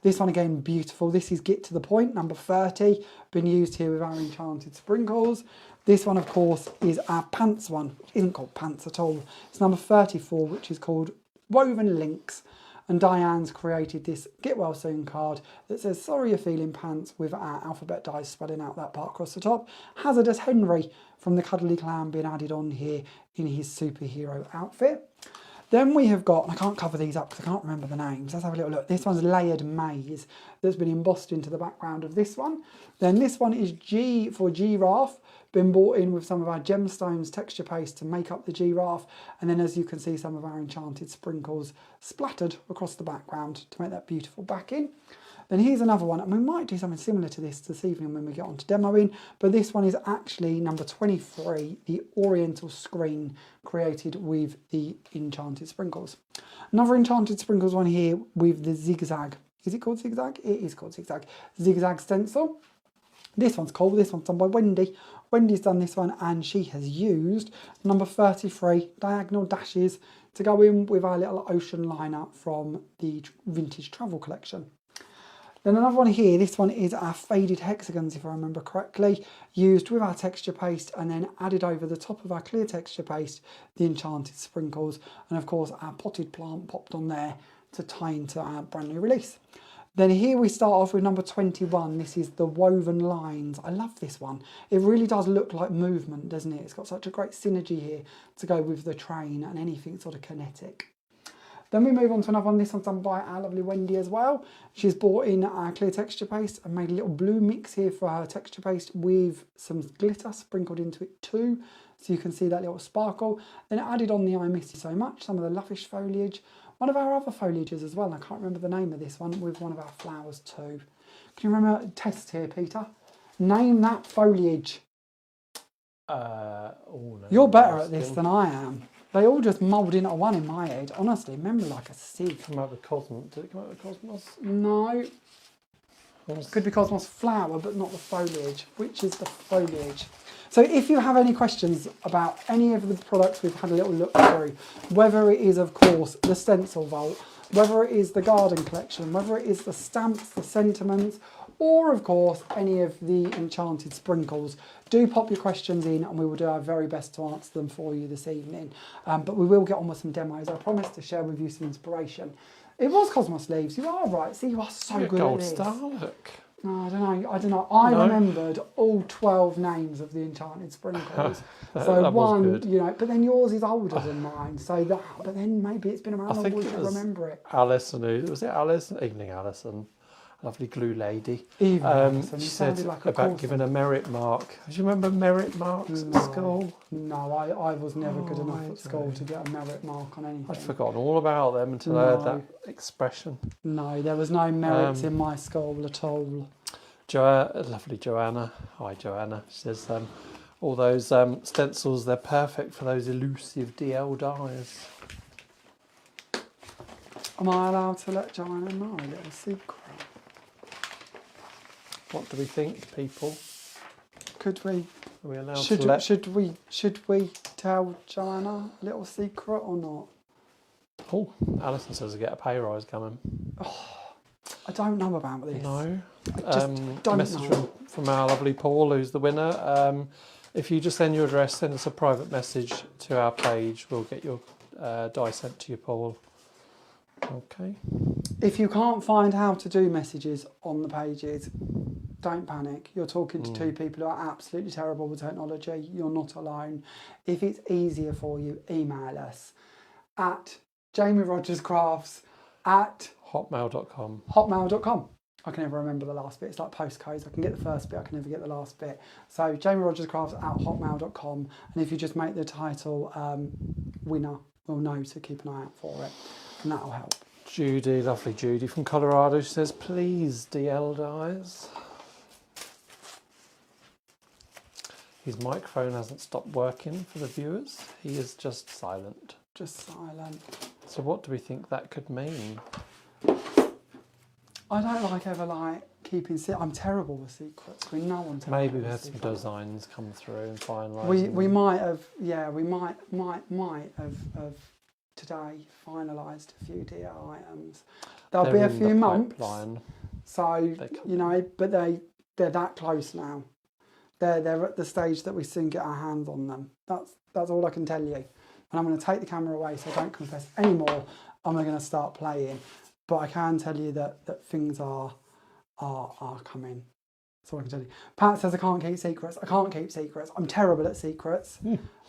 This one again, beautiful. This is Get to the Point, number 30. Been used here with our Enchanted Sprinkles. This one, of course, is our pants one, which isn't called pants at all. It's number 34, which is called Woven Links. And Diane's created this Get Well Soon card that says, sorry you're feeling pants, with our alphabet dice spelling out that part across the top. Hazardous Henry from the Cuddly Clown being added on here in his superhero outfit. Then we have got, and I can't cover these up because I can't remember the names. Let's have a little look. This one's Layered Maze that's been embossed into the background of this one. Then this one is G for Giraffe, been brought in with some of our gemstones texture paste to make up the giraffe. And then as you can see, some of our Enchanted Sprinkles splattered across the background to make that beautiful backing. Then here's another one, and we might do something similar to this evening when we get on to demoing, but this one is actually number 23, the Oriental Screen, created with the Enchanted Sprinkles. Another Enchanted Sprinkles one here with the Zigzag. Is it called Zigzag? It is called Zigzag. Zigzag stencil. This one's cool. This one's done by Wendy. Wendy's done this one, and she has used number 33, diagonal dashes, to go in with our little ocean liner from the Vintage Travel collection. Then another one here, this one is our faded hexagons, if I remember correctly, used with our texture paste and then added over the top of our clear texture paste, the Enchanted Sprinkles, and of course our potted plant popped on there to tie into our brand new release. Then here we start off with number 21, this is the Woven Lines. I love this one. It really does look like movement, doesn't it? It's got such a great synergy here to go with the train and anything sort of kinetic. Then we move on to another one. This one's done by our lovely Wendy as well. She's brought in our clear texture paste and made a little blue mix here for her texture paste with some glitter sprinkled into it too, so you can see that little sparkle. Then added on the I Miss You So Much, some of the Lovish foliage, one of our other foliages as well, and I can't remember the name of this one, with one of our flowers too. Can you remember, test here, Peter? Name that foliage. No, You're better at this than I am. They all just mould into one in my head. Honestly, remember like a sieve. Come out with Cosmos. Did it come out with Cosmos? No. Could be Cosmos flower, but not the foliage. Which is the foliage? So if you have any questions about any of the products we've had a little look through, whether it is, of course, the Stencil Vault, whether it is the garden collection, whether it is the stamps, the sentiments, or of course any of the Enchanted Sprinkles, do pop your questions in and we will do our very best to answer them for you this evening. But we will get on with some demos. I promise to share with you some inspiration. It was Cosmos leaves. You are right. See, you are so good at this. Gold star, look. No, I don't know. I remembered all 12 names of the Enchanted Sprinkles. So that one, was good. you know, but then yours is older than mine. So that, but then maybe it's been around and we should remember it. Alison, was it Alison? Evening Alison. Lovely glue lady. Alison, she said like about giving a merit mark. Do you remember merit marks at school? No, I was never good enough at school to get a merit mark on anything. I'd forgotten all about them until I heard that expression. No, there was no merits in my school at all. Lovely Joanna. Hi Joanna. She says all those stencils, they're perfect for those elusive DL dies. Am I allowed to let Joanna know a little secret? What do we think, people? Could we? Are we allowed to let... Should we tell Joanna a little secret or not? Oh, Alison says to get a pay rise coming. Oh, I don't know about this. No. I just don't message know. from our lovely Paul, who's the winner. If you just send your address, send us a private message to our page. We'll get your die sent to you, Paul. Okay. If you can't find how to do messages on the pages, don't panic. You're talking to two people who are absolutely terrible with technology. You're not alone. If it's easier for you, email us at Jamie Rodgers Crafts at hotmail.com. I can never remember the last bit. It's like postcodes. I can get the first bit, I can never get the last bit. So Jamie Rodgers Crafts at hotmail.com. And if you just make the title winner, we'll know to keep an eye out for it. And that'll help. Judy, lovely Judy from Colorado, she says, please, DL dies. His microphone hasn't stopped working for the viewers. He is just silent. Just silent. So what do we think that could mean? I don't ever keeping secrets. I'm terrible with secrets. We know I'm terrible. Maybe we had some designs come through and finalise. We might have, we might have today finalised a few dear items. There'll be a few months. So but they're that close now. they're at the stage that we soon get our hands on them. That's all I can tell you. And I'm going to take the camera away so I don't confess anymore. I'm going to start playing. But I can tell you that things are coming. That's all I can tell you. Pat says I can't keep secrets. I can't keep secrets. I'm terrible at secrets.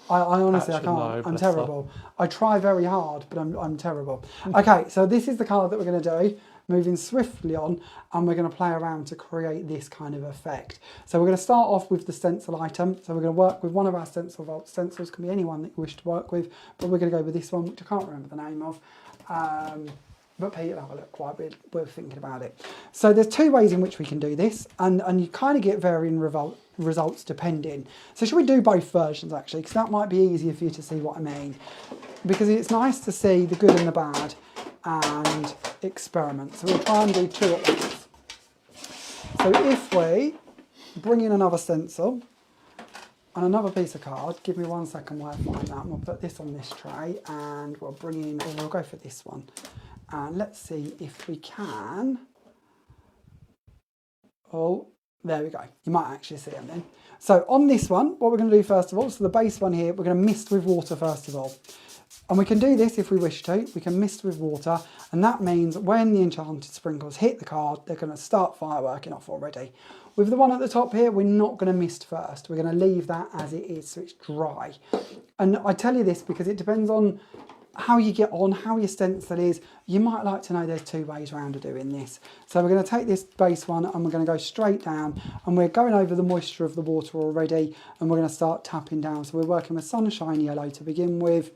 I honestly, I can't. I'm terrible. I try very hard, but I'm terrible. Okay, so this is the card that we're going to do. Moving swiftly on, and we're going to play around to create this kind of effect. So we're going to start off with the stencil item. So we're going to work with one of our Stencil Vault stencils. Can be anyone that you wish to work with, but we're going to go with this one, which I can't remember the name of. But Peter, have a look while we're thinking about it. So there's two ways in which we can do this, and you kind of get varying results depending. So should we do both versions actually, because that might be easier for you to see what I mean. Because it's nice to see the good and the bad and experiment. So we'll try and do two at once. So if we bring in another stencil and another piece of card, give me 1 second while I find that, and we'll put this on this tray, and we'll bring in, or we'll go for this one. And let's see if we can. Oh, there we go. You might actually see them then. So on this one, what we're going to do first of all, so the base one here, we're going to mist with water first of all. And we can do this if we wish to. We can mist with water, and that means when the Enchanted Sprinkles hit the card, they're going to start fireworking off already. With the one at the top here, we're not going to mist first. We're going to leave that as it is, so it's dry. And I tell you this because it depends on how you get on, how your stencil is. You might like to know there's two ways around of doing this. So we're going to take this base one and we're going to go straight down, and we're going over the moisture of the water already, and we're going to start tapping down. So we're working with Sunshine Yellow to begin with,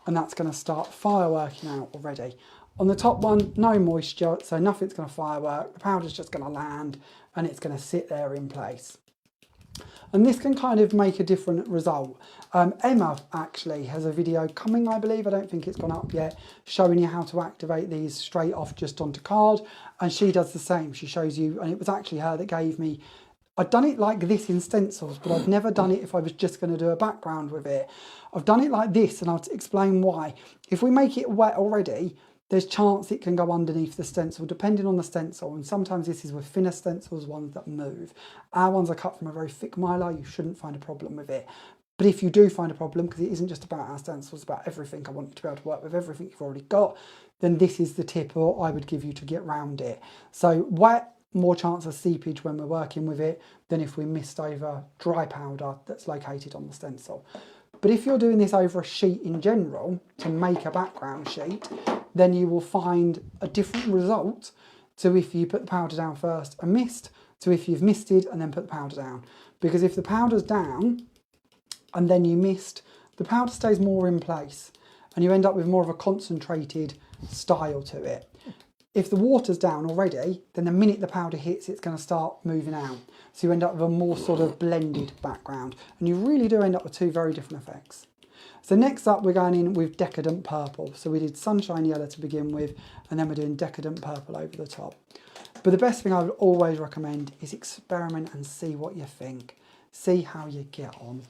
and that's going to start fireworking out already. On the top one, no moisture, so nothing's going to firework. The powder's just going to land and it's going to sit there in place. And this can kind of make a different result. Emma actually has a video coming, I believe, I don't think it's gone up yet, showing you how to activate these straight off just onto card. And she does the same. She shows you, and it was actually her that gave me, I'd done it like this in stencils, but I've never done it if I was just going to do a background with it. I've done it like this, and I'll explain why. If we make it wet already, there's chance it can go underneath the stencil, depending on the stencil. And sometimes this is with thinner stencils, ones that move. Our ones are cut from a very thick mylar. You shouldn't find a problem with it. But if you do find a problem, because it isn't just about our stencils, it's about everything, I want you to be able to work with everything you've already got, then this is the tip or I would give you to get round it. So wet, more chance of seepage when we're working with it than if we mist over dry powder that's located on the stencil. But if you're doing this over a sheet in general to make a background sheet, then you will find a different result to if you put the powder down first and mist, to if you've misted and then put the powder down. Because if the powder's down and then you mist, the powder stays more in place and you end up with more of a concentrated style to it. If the water's down already, then the minute the powder hits, it's going to start moving out. So you end up with a more sort of blended background. And you really do end up with two very different effects. So next up, we're going in with Decadent Purple. So we did Sunshine Yellow to begin with, and then we're doing Decadent Purple over the top. But the best thing I would always recommend is experiment and see what you think. See how you get on.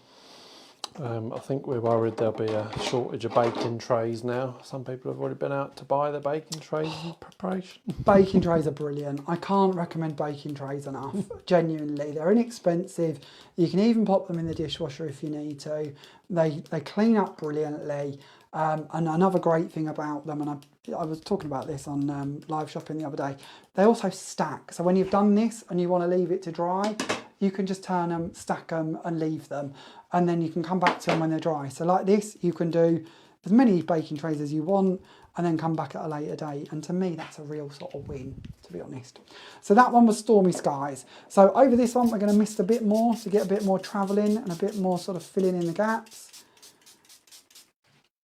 I think we're worried there'll be a shortage of baking trays now. Some people have already been out to buy the baking trays in preparation. Baking trays are brilliant. I can't recommend baking trays enough. Genuinely, they're inexpensive. You can even pop them in the dishwasher if you need to. They clean up brilliantly. And another great thing about them, and I was talking about this on live shopping the other day, they also stack. So when you've done this and you want to leave it to dry, you can just turn them, stack them and leave them. And then you can come back to them when they're dry. So like this, you can do as many baking trays as you want and then come back at a later date. And to me, that's a real sort of win, to be honest. So that one was Stormy Skies. So over this one, we're going to mist a bit more to get a bit more travelling and a bit more sort of filling in the gaps.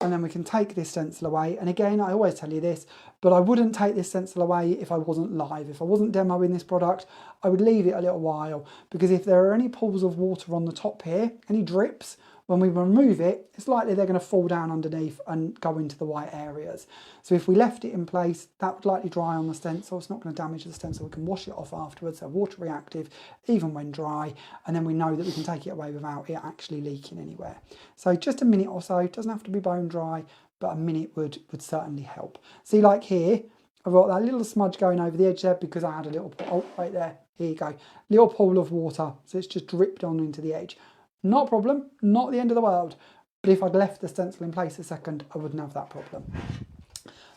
And then we can take this stencil away. And again, I always tell you this, but I wouldn't take this stencil away if I wasn't live. If I wasn't demoing this product, I would leave it a little while, because if there are any pools of water on the top here, any drips, when we remove it, it's likely they're going to fall down underneath and go into the white areas. So if we left it in place, that would likely dry on the stencil. It's not going to damage the stencil. We can wash it off afterwards. They're water reactive, even when dry. And then we know that we can take it away without it actually leaking anywhere. So just a minute or so. It doesn't have to be bone dry, but a minute would certainly help. See, like here, I've got that little smudge going over the edge there because I had a little, oh, right there, here you go. Little pool of water, so it's just dripped on into the edge. Not a problem, not the end of the world. But if I'd left the stencil in place a second, I wouldn't have that problem.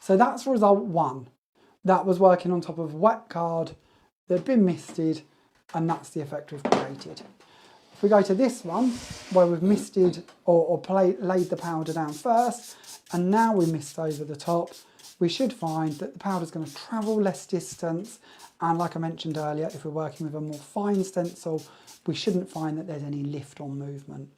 So that's result 1. That was working on top of wet card that had been misted, and that's the effect we've created. If we go to this one, where we've misted or laid the powder down first, and now we mist over the top, we should find that the powder is going to travel less distance, and like I mentioned earlier, if we're working with a more fine stencil, we shouldn't find that there's any lift or movement.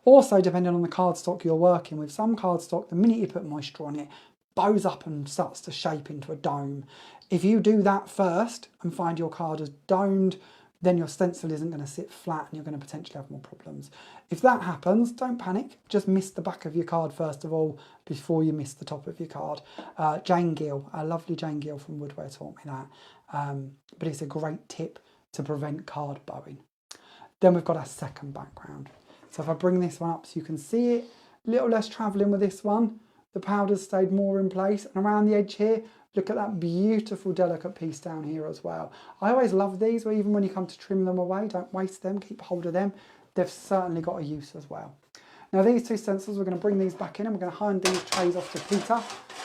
Also, depending on the cardstock you're working with, some cardstock, the minute you put moisture on it, bows up and starts to shape into a dome. If you do that first and find your card is domed, then your stencil isn't going to sit flat and you're going to potentially have more problems. If that happens, don't panic. Just mist the back of your card first of all before you mist the top of your card. Jane Gill, a lovely Jane Gill from Woodware taught me that. But it's a great tip to prevent card bowing. Then we've got our second background. So if I bring this one up so you can see it, a little less travelling with this one. The powder's stayed more in place, and around the edge here, look at that beautiful delicate piece down here as well. I always love these, where even when you come to trim them away, don't waste them, keep hold of them. They've certainly got a use as well. Now these two stencils, we're going to bring these back in and we're going to hand these trays off to Peter,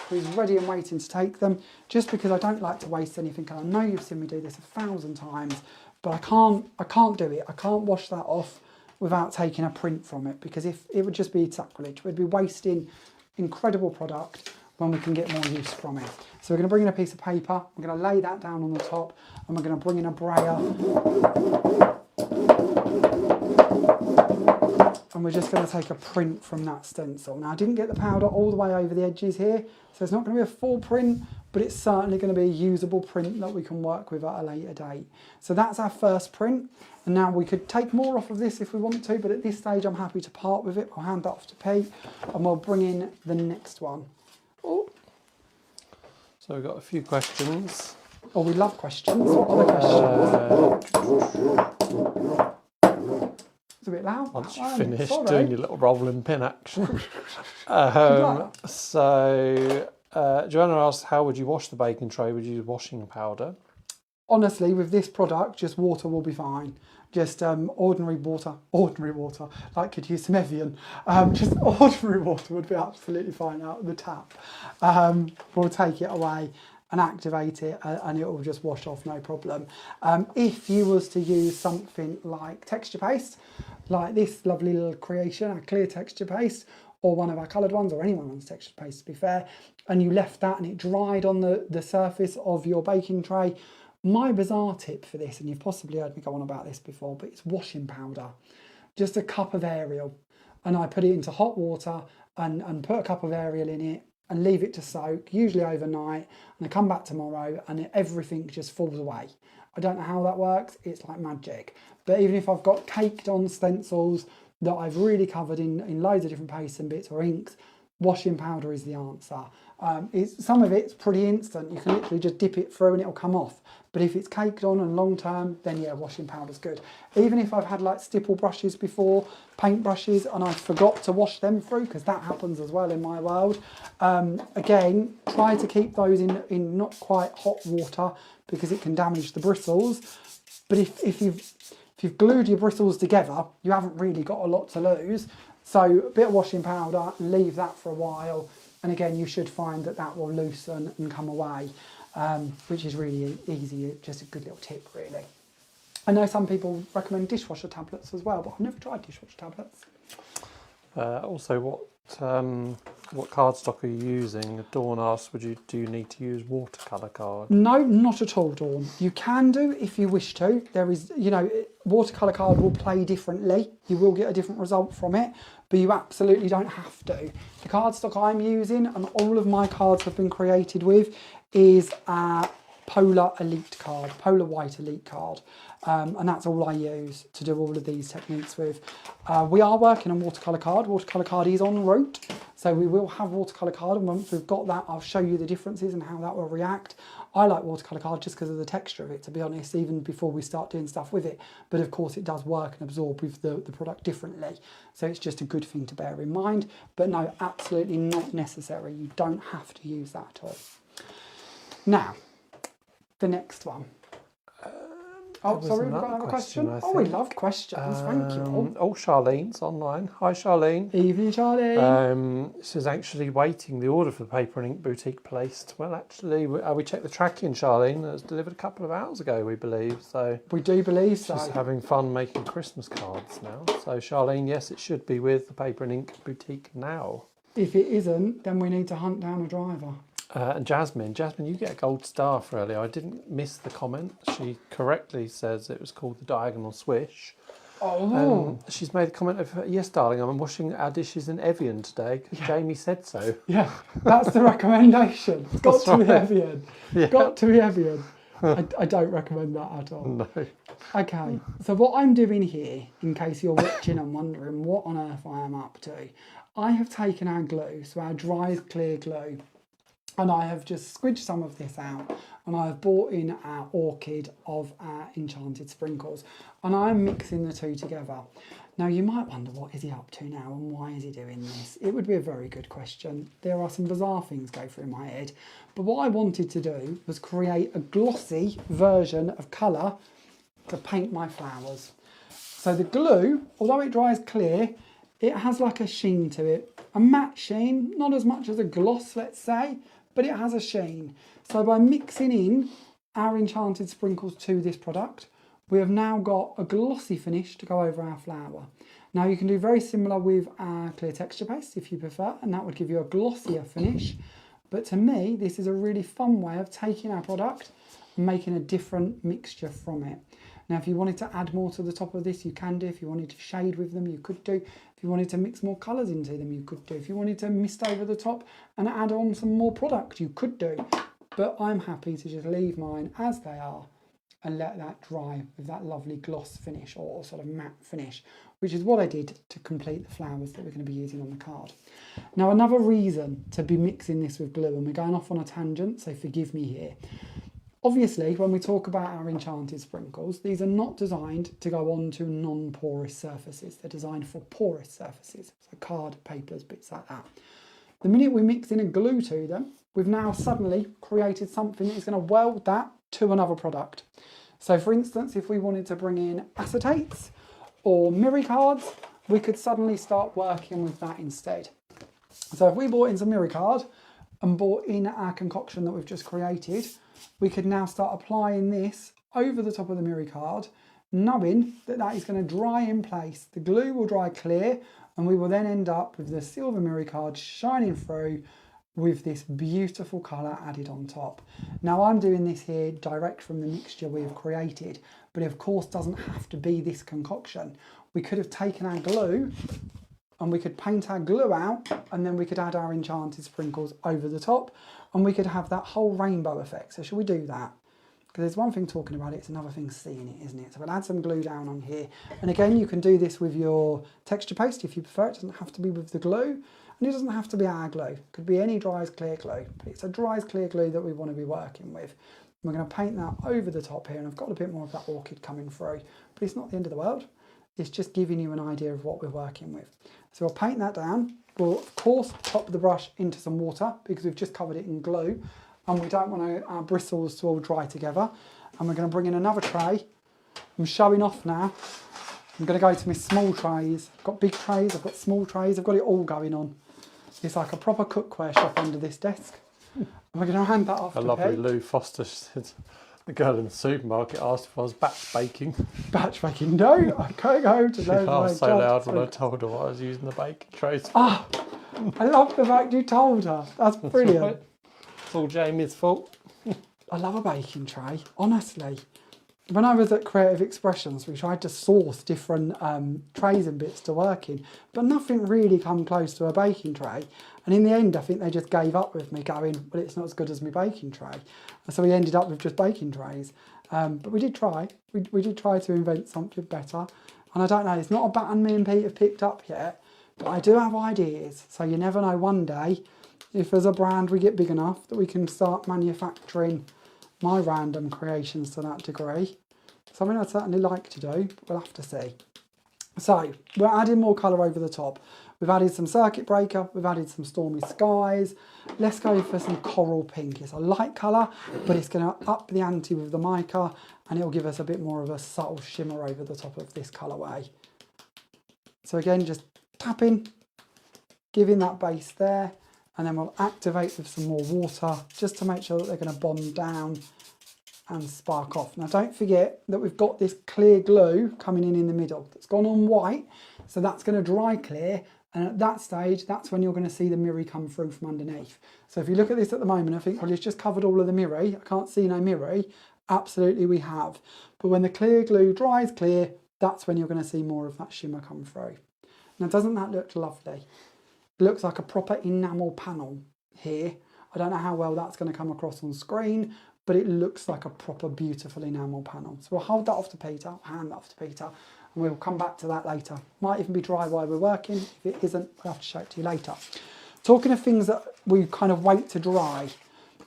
who's ready and waiting to take them, just because I don't like to waste anything, and I know you've seen me do this 1,000 times, but I can't do it. I can't wash that off without taking a print from it, because if it would just be sacrilege. We'd be wasting incredible product when we can get more use from it. So we're going to bring in a piece of paper, we're going to lay that down on the top, and we're going to bring in a brayer, and we're just going to take a print from that stencil. Now I didn't get the powder all the way over the edges here, so it's not going to be a full print, but it's certainly going to be a usable print that we can work with at a later date. So that's our first print, and now we could take more off of this if we want to, but at this stage I'm happy to part with it. I'll hand that off to Pete and we'll bring in the next one. Oh. So we've got a few questions. Oh, we love questions. What are the questions? It's a bit loud. Once you've finished doing your little rolling pin action. Joanna asked, how would you wash the baking tray? Would you use washing powder? Honestly, with this product, just water will be fine. Just ordinary water, like could use some Evian. Just ordinary water would be absolutely fine out of the tap. We'll take it away and activate it, and it will just wash off, no problem. If you was to use something like texture paste, like this lovely little creation, our clear texture paste, or one of our coloured ones, or anyone's texture paste to be fair, and you left that and it dried on the surface of your baking tray, my bizarre tip for this, and you've possibly heard me go on about this before, but it's washing powder. Just a cup of Ariel, and I put it into hot water and put a cup of Ariel in it and leave it to soak, usually overnight, and I come back tomorrow and everything just falls away. I don't know how that works, it's like magic. But even if I've got caked on stencils that I've really covered in loads of different pastes and bits or inks, washing powder is the answer. Some of it's pretty instant, you can literally just dip it through and it'll come off. But if it's caked on and long term, then yeah, washing powder's good. Even if I've had like stipple brushes before, paint brushes, and I forgot to wash them through, because that happens as well in my world. Again, try to keep those in not quite hot water, because it can damage the bristles. But if you've glued your bristles together, you haven't really got a lot to lose. So a bit of washing powder, leave that for a while, and again you should find that will loosen and come away, which is really easy, just a good little tip really. I know some people recommend dishwasher tablets as well, but I've never tried dishwasher tablets. Also, what cardstock are you using? Dawn asks, do you need to use watercolour card? No, not at all, Dawn. You can do if you wish to. There is, watercolour card will play differently. You will get a different result from it, but you absolutely don't have to. The cardstock I'm using, and all of my cards have been created with, is a Polar Elite card, Polar White Elite card. And that's all I use to do all of these techniques with. We are working on watercolour card. Watercolour card is en route, so we will have watercolour card, and once we've got that, I'll show you the differences and how that will react. I like watercolour card just because of the texture of it, to be honest, even before we start doing stuff with it. But of course it does work and absorb with the product differently. So it's just a good thing to bear in mind. But no, absolutely not necessary. You don't have to use that at all. Now, the next one. Oh, sorry, we've got another question. Oh, we love questions. Thank you. Oh, Charlene's online. Hi, Charlene. Evening, Charlene. She's actually waiting the order for the paper and ink boutique placed. Well, actually, we checked the tracking, Charlene. It was delivered a couple of hours ago, we believe. So we do believe so. She's having fun making Christmas cards now. So, Charlene, yes, it should be with the paper and ink boutique now. If it isn't, then we need to hunt down a driver. And Jasmine, you get a gold star for earlier. I didn't miss the comment. She correctly says it was called the diagonal swish. Oh. She's made a comment of, yes, darling, I'm washing our dishes in Evian today because Jamie said so. Yeah, that's the recommendation. It's got to be Evian. Yeah. Got to be Evian. I don't recommend that at all. No. Okay, so what I'm doing here, in case you're watching and wondering what on earth I am up to, I have taken our glue, so our dry clear glue, and I have just squidged some of this out, and I have brought in our orchid of our Enchanted Sprinkles, and I'm mixing the two together. Now you might wonder, what is he up to now and why is he doing this? It would be a very good question. There are some bizarre things go through my head, but what I wanted to do was create a glossy version of colour to paint my flowers. So the glue, although it dries clear, it has like a sheen to it, a matte sheen, not as much as a gloss, let's say, but it has a sheen. So by mixing in our Enchanted Sprinkles to this product, we have now got a glossy finish to go over our flower. Now you can do very similar with our clear texture paste if you prefer, and that would give you a glossier finish. But to me, this is a really fun way of taking our product and making a different mixture from it. Now, if you wanted to add more to the top of this, you can do. If you wanted to shade with them, you could do. If you wanted to mix more colours into them, you could do. If you wanted to mist over the top and add on some more product, you could do. But I'm happy to just leave mine as they are and let that dry with that lovely gloss finish or sort of matte finish, which is what I did to complete the flowers that we're going to be using on the card. Now, another reason to be mixing this with glue, and we're going off on a tangent, so forgive me here. Obviously, when we talk about our Enchanted Sprinkles, these are not designed to go onto non-porous surfaces. They're designed for porous surfaces, so card, papers, bits like that. The minute we mix in a glue to them, we've now suddenly created something that is going to weld that to another product. So for instance, if we wanted to bring in acetates or mirror cards, we could suddenly start working with that instead. So if we brought in some mirror card and brought in our concoction that we've just created, we could now start applying this over the top of the mirror card, knowing that that is going to dry in place. The glue will dry clear, and we will then end up with the silver mirror card shining through with this beautiful colour added on top. Now I'm doing this here direct from the mixture we have created, but it of course doesn't have to be this concoction. We could have taken our glue and we could paint our glue out, and then we could add our Enchanted Sprinkles over the top, and we could have that whole rainbow effect. So shall we do that? Because there's one thing talking about it, it's another thing seeing it, isn't it? So we'll add some glue down on here. And again, you can do this with your texture paste if you prefer. It doesn't have to be with the glue, and it doesn't have to be our glue. It could be any dry as clear glue, but it's a dry as clear glue that we want to be working with. We're going to paint that over the top here, and I've got a bit more of that orchid coming through, but it's not the end of the world. It's just giving you an idea of what we're working with. So we'll paint that down. We'll of course pop the brush into some water because we've just covered it in glue, and we don't want our bristles to all dry together. And we're going to bring in another tray. I'm showing off now. I'm going to go to my small trays. I've got big trays, I've got small trays, I've got it all going on. It's like a proper cookware shop under this desk. And we're going to hand that off to lovely Pete. Lou Foster said, the girl in the supermarket asked if I was batch baking. Batch baking? No, I can't go to She those. laughed so loud when I told her what I was using the baking trays for. Ah, I love the fact you told her. That's brilliant. Right. It's all Jamie's fault. I love a baking tray, honestly. When I was at Creative Expressions, we tried to source different trays and bits to work in, but nothing really come close to a baking tray. And in the end, I think they just gave up with me going, well, it's not as good as my baking tray. And so we ended up with just baking trays. But we did try. We did try to invent something better. And I don't know, it's not a pattern me and Pete have picked up yet, but I do have ideas. So you never know, one day, if as a brand we get big enough that we can start manufacturing my random creations to that degree. Something I'd certainly like to do, but we'll have to see. So we're adding more colour over the top. We've added some circuit breaker, we've added some stormy skies. Let's go for some coral pink. It's a light colour, but it's going to up the ante with the mica, and it'll give us a bit more of a subtle shimmer over the top of this colourway. So again, just tapping, giving that base there, and then we'll activate with some more water just to make sure that they're going to bond down and spark off. Now don't forget that we've got this clear glue coming in the middle. It's gone on white, so that's going to dry clear, and at that stage that's when you're going to see the mirror come through from underneath. So if you look at this at the moment, I think well, it's just covered all of the mirror. I can't see no mirror. Absolutely we have. But when the clear glue dries clear, that's when you're going to see more of that shimmer come through. Now doesn't that look lovely? It looks like a proper enamel panel here. I don't know how well that's going to come across on screen, but it looks like a proper beautiful enamel panel. So we'll hold that off to Peter, hand that off to Peter, and we'll come back to that later. Might even be dry while we're working. If it isn't, we'll have to show it to you later. Talking of things that we kind of wait to dry,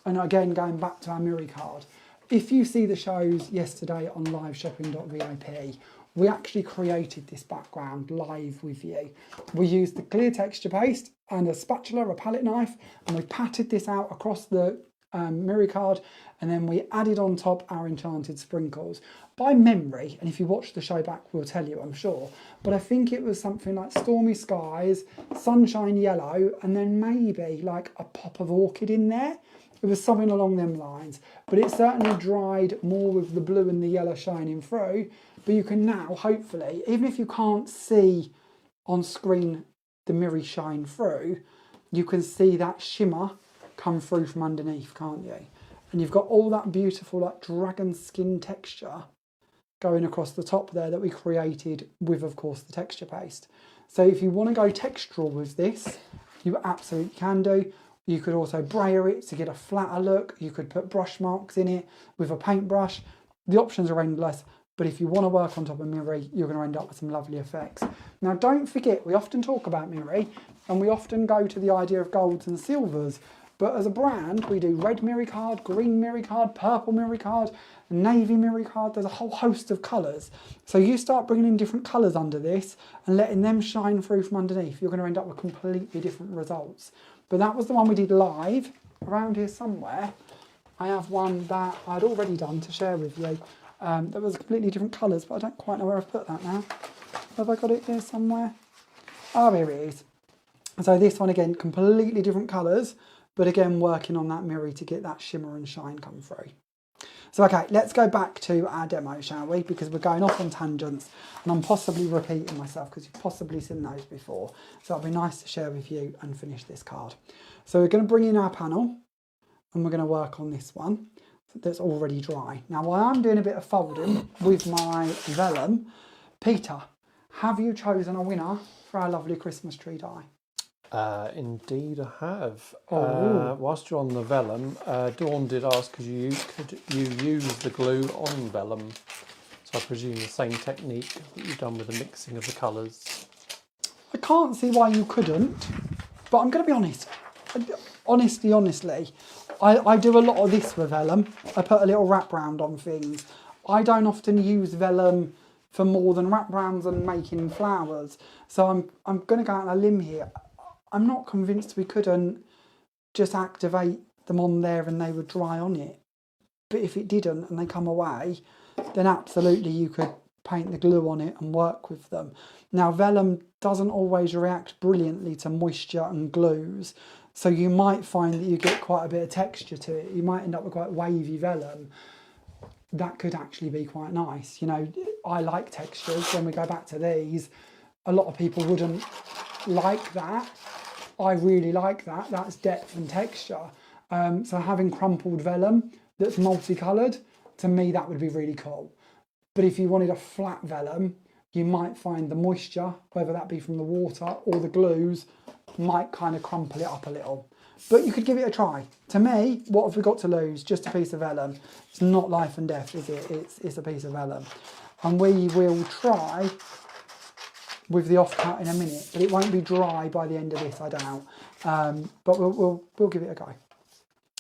and again, going back to our mirror card, if you see the shows yesterday on liveshopping.vip, we actually created this background live with you. We used the clear texture paste and a spatula, a palette knife, and we patted this out across the mirror card, and then we added on top our Enchanted Sprinkles. By memory, and if you watch the show back we'll tell you I'm sure, but I think it was something like Stormy Skies, Sunshine Yellow, and then maybe like a pop of orchid in there. It was something along them lines, but it certainly dried more with the blue and the yellow shining through. But you can now, hopefully, even if you can't see on screen the mirror shine through, you can see that shimmer come through from underneath, can't you? And you've got all that beautiful like dragon skin texture going across the top there that we created with, of course, the texture paste. So if you want to go textural with this, you absolutely can do. You could also brayer it to get a flatter look. You could put brush marks in it with a paintbrush. The options are endless, but if you want to work on top of mirror, you're going to end up with some lovely effects. Now, don't forget, we often talk about mirror, and we often go to the idea of golds and silvers, but as a brand, we do red mirror card, green mirror card, purple mirror card, navy mirror card. There's a whole host of colours. So you start bringing in different colours under this and letting them shine through from underneath, you're going to end up with completely different results. But that was the one we did live. Around here somewhere, I have one that I'd already done to share with you. That was completely different colours, but I don't quite know where I've put that now. Have I got it here somewhere? Oh, here it is. So this one again, completely different colours, but again, working on that mirror to get that shimmer and shine come through. So, okay, let's go back to our demo, shall we? Because we're going off on tangents, and I'm possibly repeating myself because you've possibly seen those before. So it'll be nice to share with you and finish this card. So we're going to bring in our panel, and we're going to work on this one that's already dry. Now, while I'm doing a bit of folding with my vellum, Peter, have you chosen a winner for our lovely Christmas tree die? Indeed I have. Whilst you're on the vellum, Dawn did ask could you use the glue on vellum, so I presume the same technique that you've done with the mixing of the colours. I can't see why you couldn't, but I'm going to be honest. Honestly, I do a lot of this with vellum. I put a little wraparound on things. I don't often use vellum for more than wraparounds and making flowers, so I'm going to go out on a limb here. I'm not convinced we couldn't just activate them on there and they would dry on it. But if it didn't and they come away, then absolutely you could paint the glue on it and work with them. Now, vellum doesn't always react brilliantly to moisture and glues, so you might find that you get quite a bit of texture to it. You might end up with quite wavy vellum. That could actually be quite nice. You know, I like textures. When we go back to these, a lot of people wouldn't like that. I really like that. That's depth and texture. So having crumpled vellum that's multicoloured, to me that would be really cool. But if you wanted a flat vellum, you might find the moisture, whether that be from the water or the glues, might kind of crumple it up a little. But you could give it a try. To me, what have we got to lose? Just a piece of vellum. It's not life and death, is it? It's a piece of vellum. And we will try with the offcut in a minute, but it won't be dry by the end of this, I doubt. But we'll give it a go.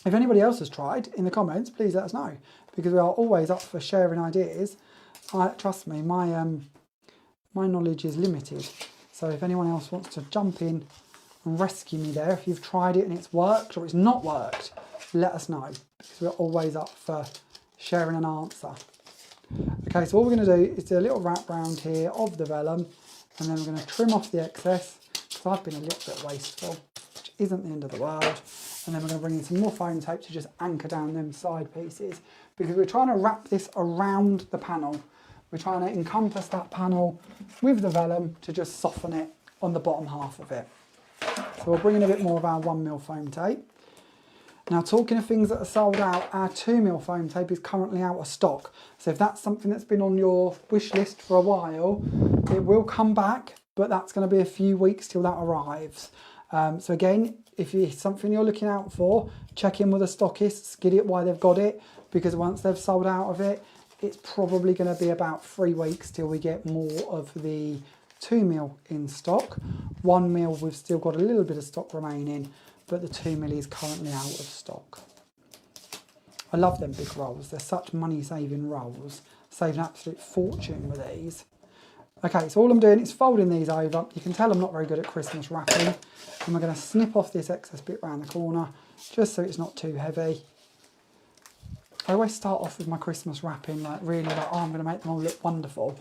If anybody else has tried, in the comments, please let us know, because we are always up for sharing ideas. Trust me, my knowledge is limited. So if anyone else wants to jump in and rescue me there, if you've tried it and it's worked or it's not worked, let us know, because we're always up for sharing an answer. Okay, so what we're going to do is do a little wrap round here of the vellum, and then we're going to trim off the excess, because I've been a little bit wasteful, which isn't the end of the world. And then we're going to bring in some more foam tape to just anchor down them side pieces, because we're trying to wrap this around the panel. We're trying to encompass that panel with the vellum to just soften it on the bottom half of it. So we'll bring in a bit more of our 1mm foam tape. Now, talking of things that are sold out, our 2mm foam tape is currently out of stock. So if that's something that's been on your wish list for a while, it will come back, but that's going to be a few weeks till that arrives. So again, if it's something you're looking out for, check in with the stockists, get it while they've got it, because once they've sold out of it, it's probably going to be about 3 weeks till we get more of the 2mm in stock. 1mm, we've still got a little bit of stock remaining, but the 2mm is currently out of stock. I love them big rolls. They're such money-saving rolls. Save an absolute fortune with these. Okay, so all I'm doing is folding these over. You can tell I'm not very good at Christmas wrapping. And we're going to snip off this excess bit around the corner, just so it's not too heavy. I always start off with my Christmas wrapping, like really like, oh, I'm going to make them all look wonderful.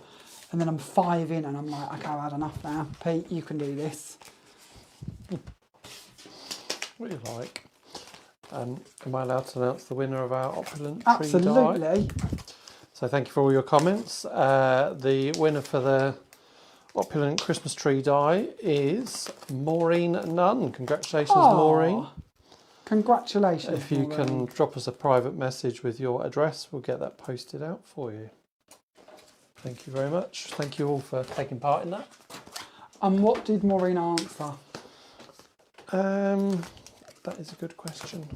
And then I'm 5 in and I'm like, okay, I've had enough now. Pete, you can do this. What do you like? Am I allowed to announce the winner of our opulent tree die? Absolutely. So thank you for all your comments. The winner for the opulent Christmas tree die is Maureen Nunn. Congratulations, Maureen. Congratulations, If you Maureen. can drop us a private message with your address, we'll get that posted out for you. Thank you very much. Thank you all for taking part in that. And what did Maureen answer? That is a good question.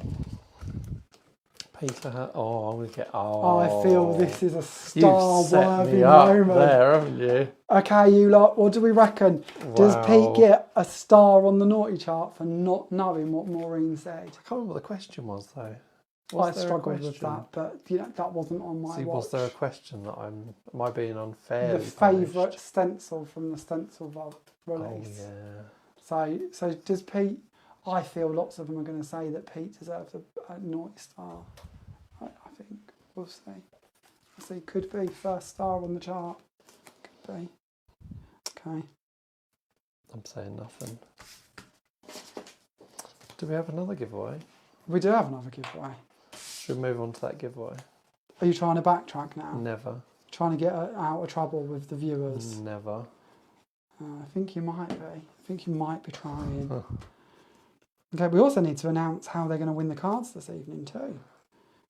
Peter, I'm going to get. Oh, I feel this is a You've set star-worthy me up moment. there, haven't you? Okay, you lot, what do we reckon? Wow. Does Pete get a star on the naughty chart for not knowing what Maureen said? I can't remember what the question was though. I struggled with that, but you know, that wasn't on my watch. Was there a question that am I being unfair? The favourite stencil from the Stencil Vault release. Oh yeah. So does Pete? I feel lots of them are going to say that Pete deserves a naughty star. I think we'll see. We'll see. Could be first star on the chart. Could be. Okay. I'm saying nothing. Do we have another giveaway? We do have another giveaway. Should we move on to that giveaway? Are you trying to backtrack now? Never. Trying to get out of trouble with the viewers? Never. I think you might be. I think you might be trying. Okay, we also need to announce how they're going to win the cards this evening too,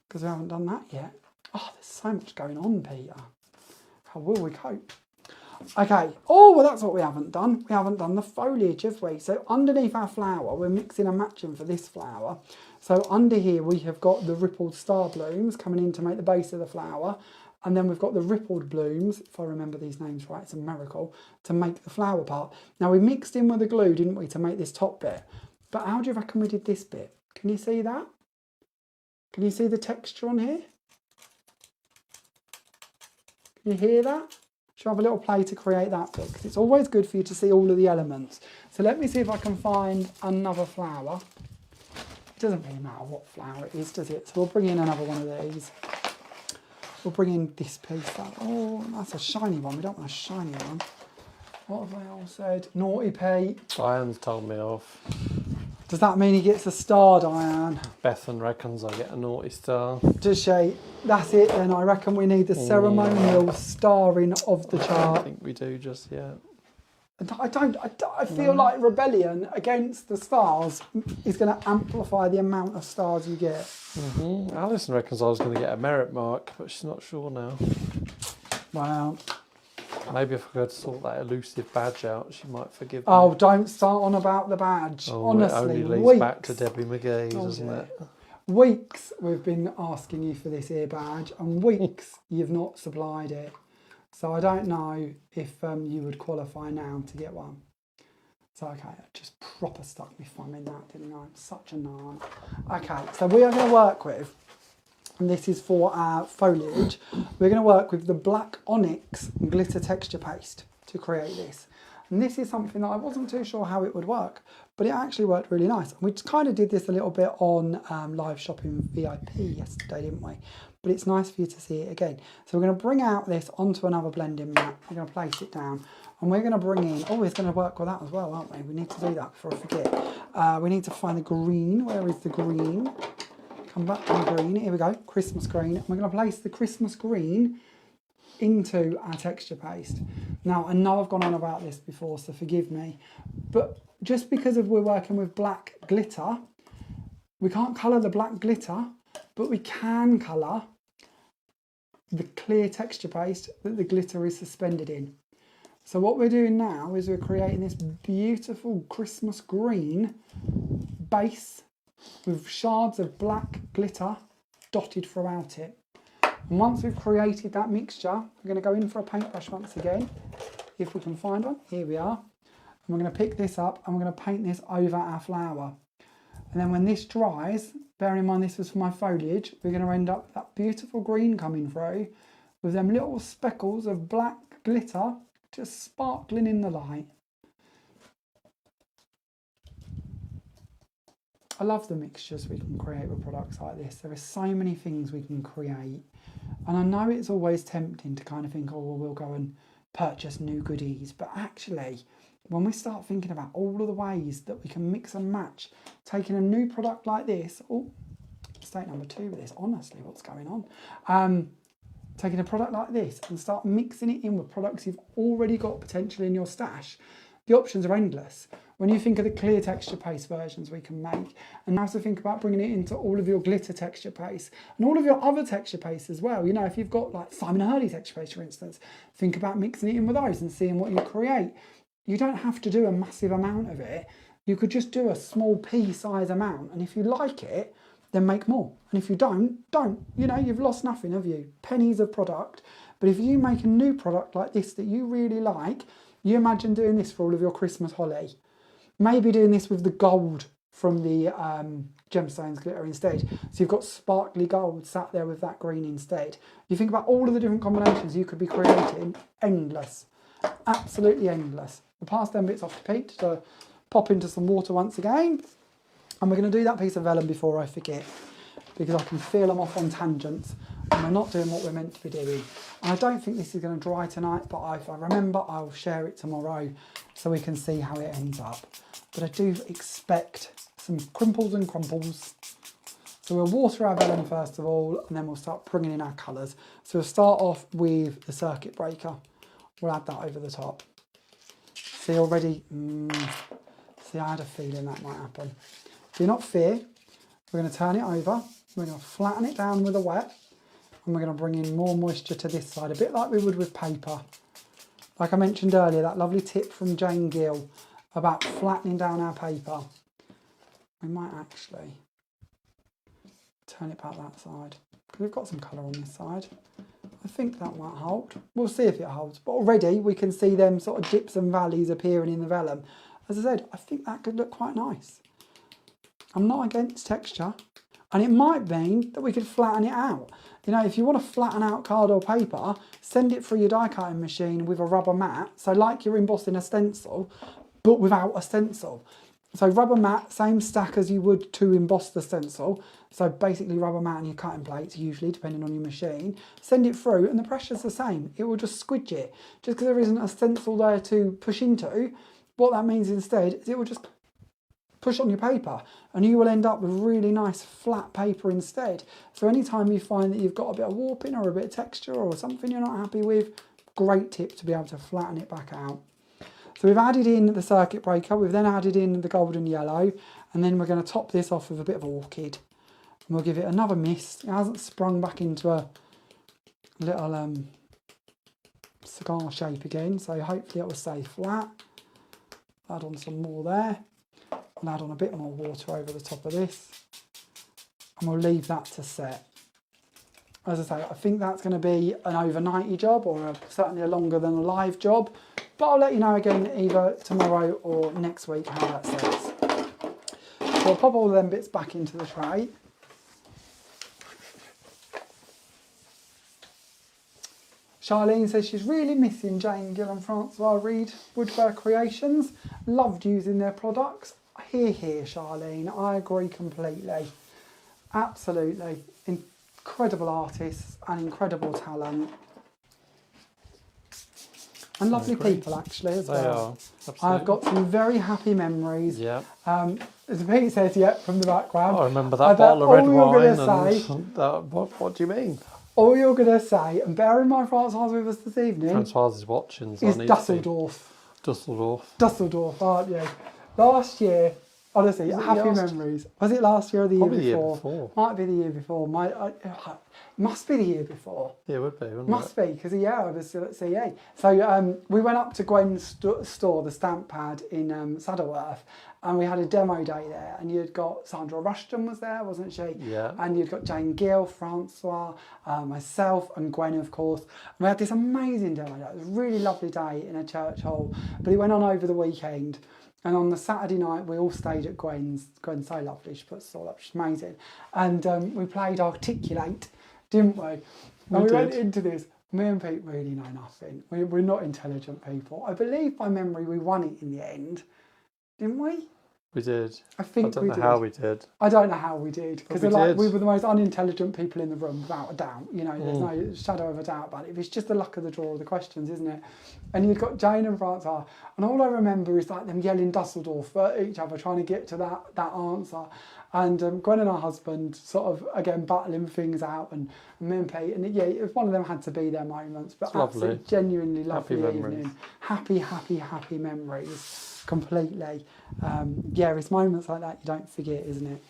because we haven't done that yet. Oh, there's so much going on, Peter. How will we cope? Okay, oh, well, that's what we haven't done. We haven't done the foliage, have we? So underneath our flower, we're mixing and matching for this flower. So under here, we have got the rippled star blooms coming in to make the base of the flower. And then we've got the rippled blooms, if I remember these names right, it's a miracle, to make the flower part. Now, we mixed in with the glue, didn't we, to make this top bit? But how do you reckon we did this bit? Can you see that? Can you see the texture on here? Can you hear that? Should I have a little play to create that bit? Because it's always good for you to see all of the elements. So let me see if I can find another flower. It doesn't really matter what flower it is, does it? So we'll bring in another one of these. We'll bring in this piece. Oh, that's a shiny one. We don't want a shiny one. What have they all said? Naughty Pete. Diane's told me off. Does that mean he gets a star, Diane? Bethan reckons I get a naughty star. Does she? That's it then. I reckon we need the ceremonial starring of the I chart. don't think we do just yet. I feel like rebellion against the stars is going to amplify the amount of stars you get. Alison reckons I was going to get a merit mark, but she's not sure now. Wow. Maybe if I could sort that elusive badge out, she might forgive me. Oh, don't start on about the badge. Honestly, it only leads weeks. back to Debbie McGee, doesn't it? Weeks we've been asking you for this here badge, and weeks you've not supplied it. So I don't know if you would qualify now to get one. So okay, I just proper stuck my thumb in that, didn't I? I'm such a narn. Okay, so we are going to work with, and this is for our foliage, we're going to work with the black onyx glitter texture paste to create this. And this is something that I wasn't too sure how it would work, but it actually worked really nice. We kind of did this a little bit on Live Shopping VIP yesterday, didn't we? But it's nice for you to see it again. So we're going to bring out this onto another blending mat. We're going to place it down, and we're going to bring in, oh, it's going to work with that as well, aren't we? We need to do that before I forget. We need to find the green. Where is the green? Come back on green. Here we go, Christmas green. And we're going to place the Christmas green into our texture paste. Now, I know I've gone on about this before, so forgive me, but just because we're working with black glitter, we can't colour the black glitter, but we can colour the clear texture paste that the glitter is suspended in. So what we're doing now is we're creating this beautiful Christmas green base with shards of black glitter dotted throughout it. And once we've created that mixture, we're going to go in for a paintbrush once again, if we can find one. Here we are. And we're going to pick this up and we're going to paint this over our flower. And then when this dries, bearing in mind this was for my foliage, we're going to end up with that beautiful green coming through with them little speckles of black glitter just sparkling in the light. I love the mixtures we can create with products like this. There are so many things we can create. And I know it's always tempting to kind of think, oh, well, we'll go and purchase new goodies. But actually, when we start thinking about all of the ways that we can mix and match, taking a new product like this, oh, mistake number 2 with this, honestly, what's going on? Taking a product like this and start mixing it in with products you've already got potentially in your stash, the options are endless. When you think of the clear texture paste versions we can make, and now to think about bringing it into all of your glitter texture paste and all of your other texture paste as well. You know, if you've got like Simon Hurley texture paste, for instance, think about mixing it in with those and seeing what you create. You don't have to do a massive amount of it. You could just do a small pea size amount, and if you like it, then make more. And if you don't. You know, you've lost nothing, have you? Pennies of product. But if you make a new product like this that you really like, you imagine doing this for all of your Christmas holly. Maybe doing this with the gold from the gemstones glitter instead. So you've got sparkly gold sat there with that green instead. You think about all of the different combinations you could be creating. Endless. Absolutely endless. We'll pass them bits off to Pete to pop into some water once again. And we're going to do that piece of vellum before I forget, because I can feel I'm off on tangents and we're not doing what we're meant to be doing. And I don't think this is going to dry tonight, but if I remember, I'll share it tomorrow so we can see how it ends up. But I do expect some crimples and crumples. So we'll water our vellum first of all, and then we'll start bringing in our colours. So we'll start off with the circuit breaker. We'll add that over the top. See already, see, I had a feeling that might happen. Do not fear. We're going to turn it over. We're going to flatten it down with a wet, and we're going to bring in more moisture to this side, a bit like we would with paper. Like I mentioned earlier, that lovely tip from Jane Gill about flattening down our paper. We might actually turn it back that side, because we've got some colour on this side. I think that might hold. We'll see if it holds. But already we can see them sort of dips and valleys appearing in the vellum. As I said, I think that could look quite nice. I'm not against texture. And it might mean that we could flatten it out. You know, if you want to flatten out card or paper, send it through your die cutting machine with a rubber mat. So like you're embossing a stencil, but without a stencil. So rubber mat, same stack as you would to emboss the stencil. So basically rubber mat and your cutting plates, usually, depending on your machine. Send it through and the pressure's the same. It will just squidge it. Just because there isn't a stencil there to push into, what that means instead is it will just push on your paper and you will end up with really nice flat paper instead. So anytime you find that you've got a bit of warping or a bit of texture or something you're not happy with, great tip to be able to flatten it back out. So we've added in the circuit breaker, we've then added in the golden yellow, and then we're going to top this off with a bit of orchid. And we'll give it another mist. It hasn't sprung back into a little cigar shape again, so hopefully it will stay flat. Add on some more there, and add on a bit more water over the top of this, and we'll leave that to set. As I say, I think that's going to be an overnighty job, or certainly a longer than a live job, but I'll let you know again either tomorrow or next week how that sets. So I'll pop all of them bits back into the tray. Charlene says she's really missing Jane Gill and Francois Reed Woodwork Creations. Loved using their products. Hear, hear, Charlene. I agree completely. Absolutely. Incredible artists and incredible talent. And lovely people, actually, as well. They are, absolutely. I've got some very happy memories. Yeah. As Pete says, from the background. I remember that bottle of red wine. What do you mean? All you're going to say, and bear in mind Francois with us this evening. Francois is watching, so is I need Dusseldorf. Dusseldorf, aren't you? Last year, honestly, happy memories. Was it last year or the year before? The year before. Might be the year before. Must be the year before. Yeah, it would be, wouldn't Must be, because I was still at CA. So we went up to Gwen's store, the stamp pad in Saddleworth, and we had a demo day there. And you'd got Sandra Rushton was there, wasn't she? Yeah. And you'd got Jane Gill, Francois, myself, and Gwen, of course. And we had this amazing demo day. It was a really lovely day in a church hall, but it went on over the weekend. And on the Saturday night, we all stayed at Gwen's. Gwen's so lovely. She put us all up. She's amazing. And we played Articulate, didn't we? And we went into this. Me and Pete really know nothing. We're not intelligent people. I believe by memory we won it in the end, didn't we? We did. I think we did. I don't know how we did. I don't know how we did, because we were the most unintelligent people in the room, without a doubt. You know, there's no shadow of a doubt about it. It's just the luck of the draw of the questions, isn't it? And you've got Jane and Francois, and all I remember is like them yelling Dusseldorf at each other, trying to get to that answer. And Gwen and her husband sort of, again, battling things out, and me and Pete. And yeah, it was one of them had to be their moments, but absolutely, genuinely lovely evening. Happy memories. Completely. It's moments like that you don't forget, isn't it?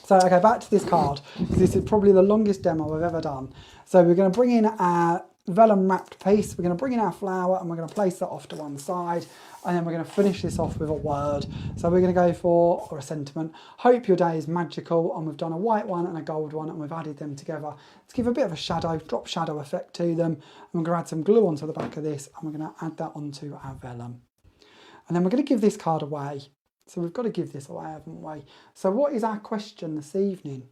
So, okay, back to this card, because this is probably the longest demo I've ever done. So we're going to bring in our vellum wrapped piece, we're going to bring in our flower, and we're going to place that off to one side, and then we're going to finish this off with a word. So we're going to go for, or a sentiment, hope your day is magical, and we've done a white one and a gold one, and we've added them together to give a bit of a shadow, drop shadow effect to them. And we're going to add some glue onto the back of this, and we're going to add that onto our vellum. And then we're going to give this card away. So we've got to give this away, haven't we? So what is our question this evening?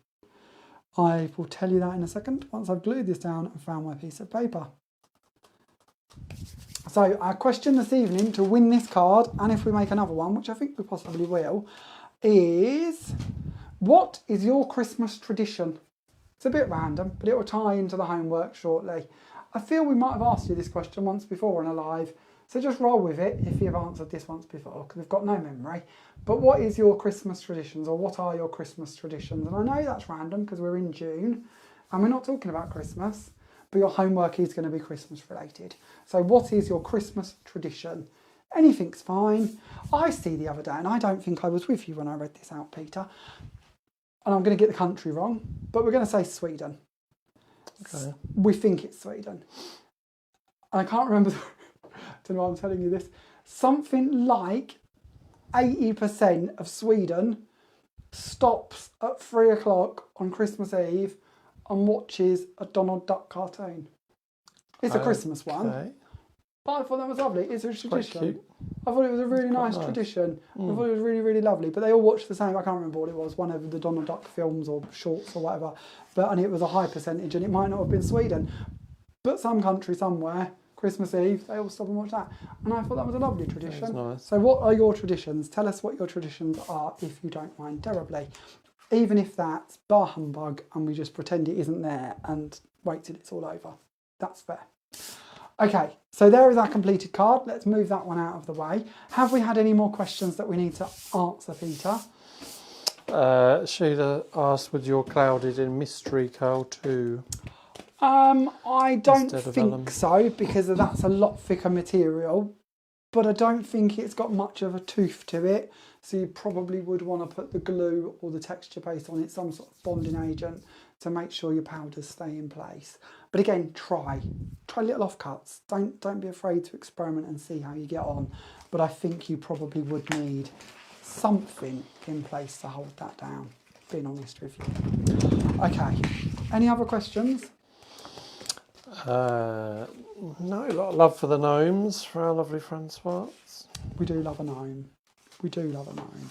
I will tell you that in a second, once I've glued this down and found my piece of paper. So our question this evening to win this card, and if we make another one, which I think we possibly will, is what is your Christmas tradition? It's a bit random, but it will tie into the homework shortly. I feel we might have asked you this question once before on a live, so just roll with it if you've answered this once before, because we've got no memory. But what is your Christmas traditions, or what are your Christmas traditions? And I know that's random because we're in June and we're not talking about Christmas, but your homework is going to be Christmas related. So what is your Christmas tradition? Anything's fine. I see the other day, and I don't think I was with you when I read this out, Peter, and I'm going to get the country wrong, but we're going to say Sweden. Okay. We think it's Sweden. And I can't remember I don't know why I'm telling you this. Something like 80% of Sweden stops at 3 o'clock on Christmas Eve and watches a Donald Duck cartoon. It's a Christmas one. But I thought that was lovely. It's a tradition. I thought it was a really nice tradition. I thought it was really, really lovely. But they all watched the same. I can't remember what it was. One of the Donald Duck films or shorts or whatever. And it was a high percentage, and it might not have been Sweden. But some country somewhere, Christmas Eve, they all stop and watch that. And I thought that was a lovely tradition. That was nice. So what are your traditions? Tell us what your traditions are, if you don't mind terribly. Even if that's bar humbug and we just pretend it isn't there and wait till it's all over. That's fair. Okay, so there is our completed card. Let's move that one out of the way. Have we had any more questions that we need to answer, Peter? Sheila asked, would your clouded in mystery curl too? I don't think so, because that's a lot thicker material, but I don't think it's got much of a tooth to it, so you probably would want to put the glue or the texture paste on it, some sort of bonding agent, to make sure your powders stay in place. But again, try little offcuts. Don't be afraid to experiment and see how you get on. But I think you probably would need something in place to hold that down, being honest with you. Okay, any other questions? No, a lot of love for the gnomes for our lovely Francois. We do love a gnome. We do love a gnome.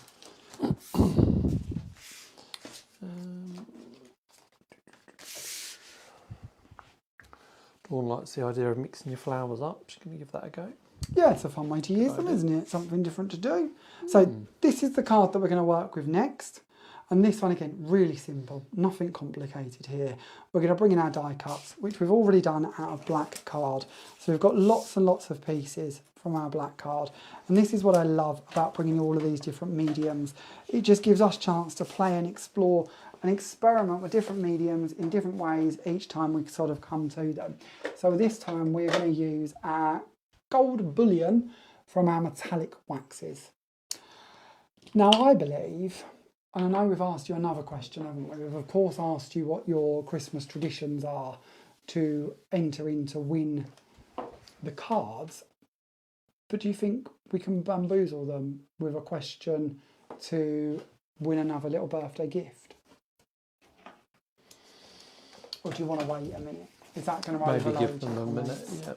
Dawn likes the idea of mixing your flowers up. She's going to give that a go. Yeah, it's a fun way to use them, isn't it? Something different to do. So this is the card that we're going to work with next. And this one, again, really simple, nothing complicated here. We're going to bring in our die cuts, which we've already done out of black card. So we've got lots and lots of pieces from our black card. And this is what I love about bringing all of these different mediums. It just gives us a chance to play and explore and experiment with different mediums in different ways each time we sort of come to them. So this time we're going to use our gold bullion from our metallic waxes. Now I believe, and I know we've asked you another question, haven't we? We've of course asked you what your Christmas traditions are to enter in to win the cards. But do you think we can bamboozle them with a question to win another little birthday gift? Or do you want to wait a minute? Is that going to overload? Maybe give them a minute, yeah.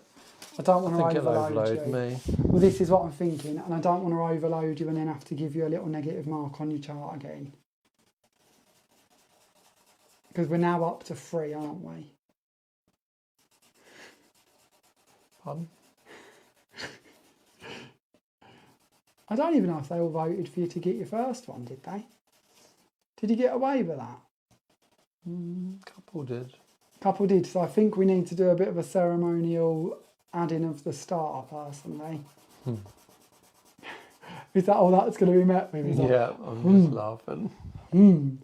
I don't want to overload you. Me. Well, this is what I'm thinking, and I don't want to overload you and then have to give you a little negative mark on your chart again. Because we're now up to 3, aren't we? Pardon? I don't even know if they all voted for you to get your first one, did they? Did you get away with that? Couple did. Couple did, so I think we need to do a bit of a ceremonial adding of the star, personally. Is that all that's going to be met with? Yeah, I'm just laughing.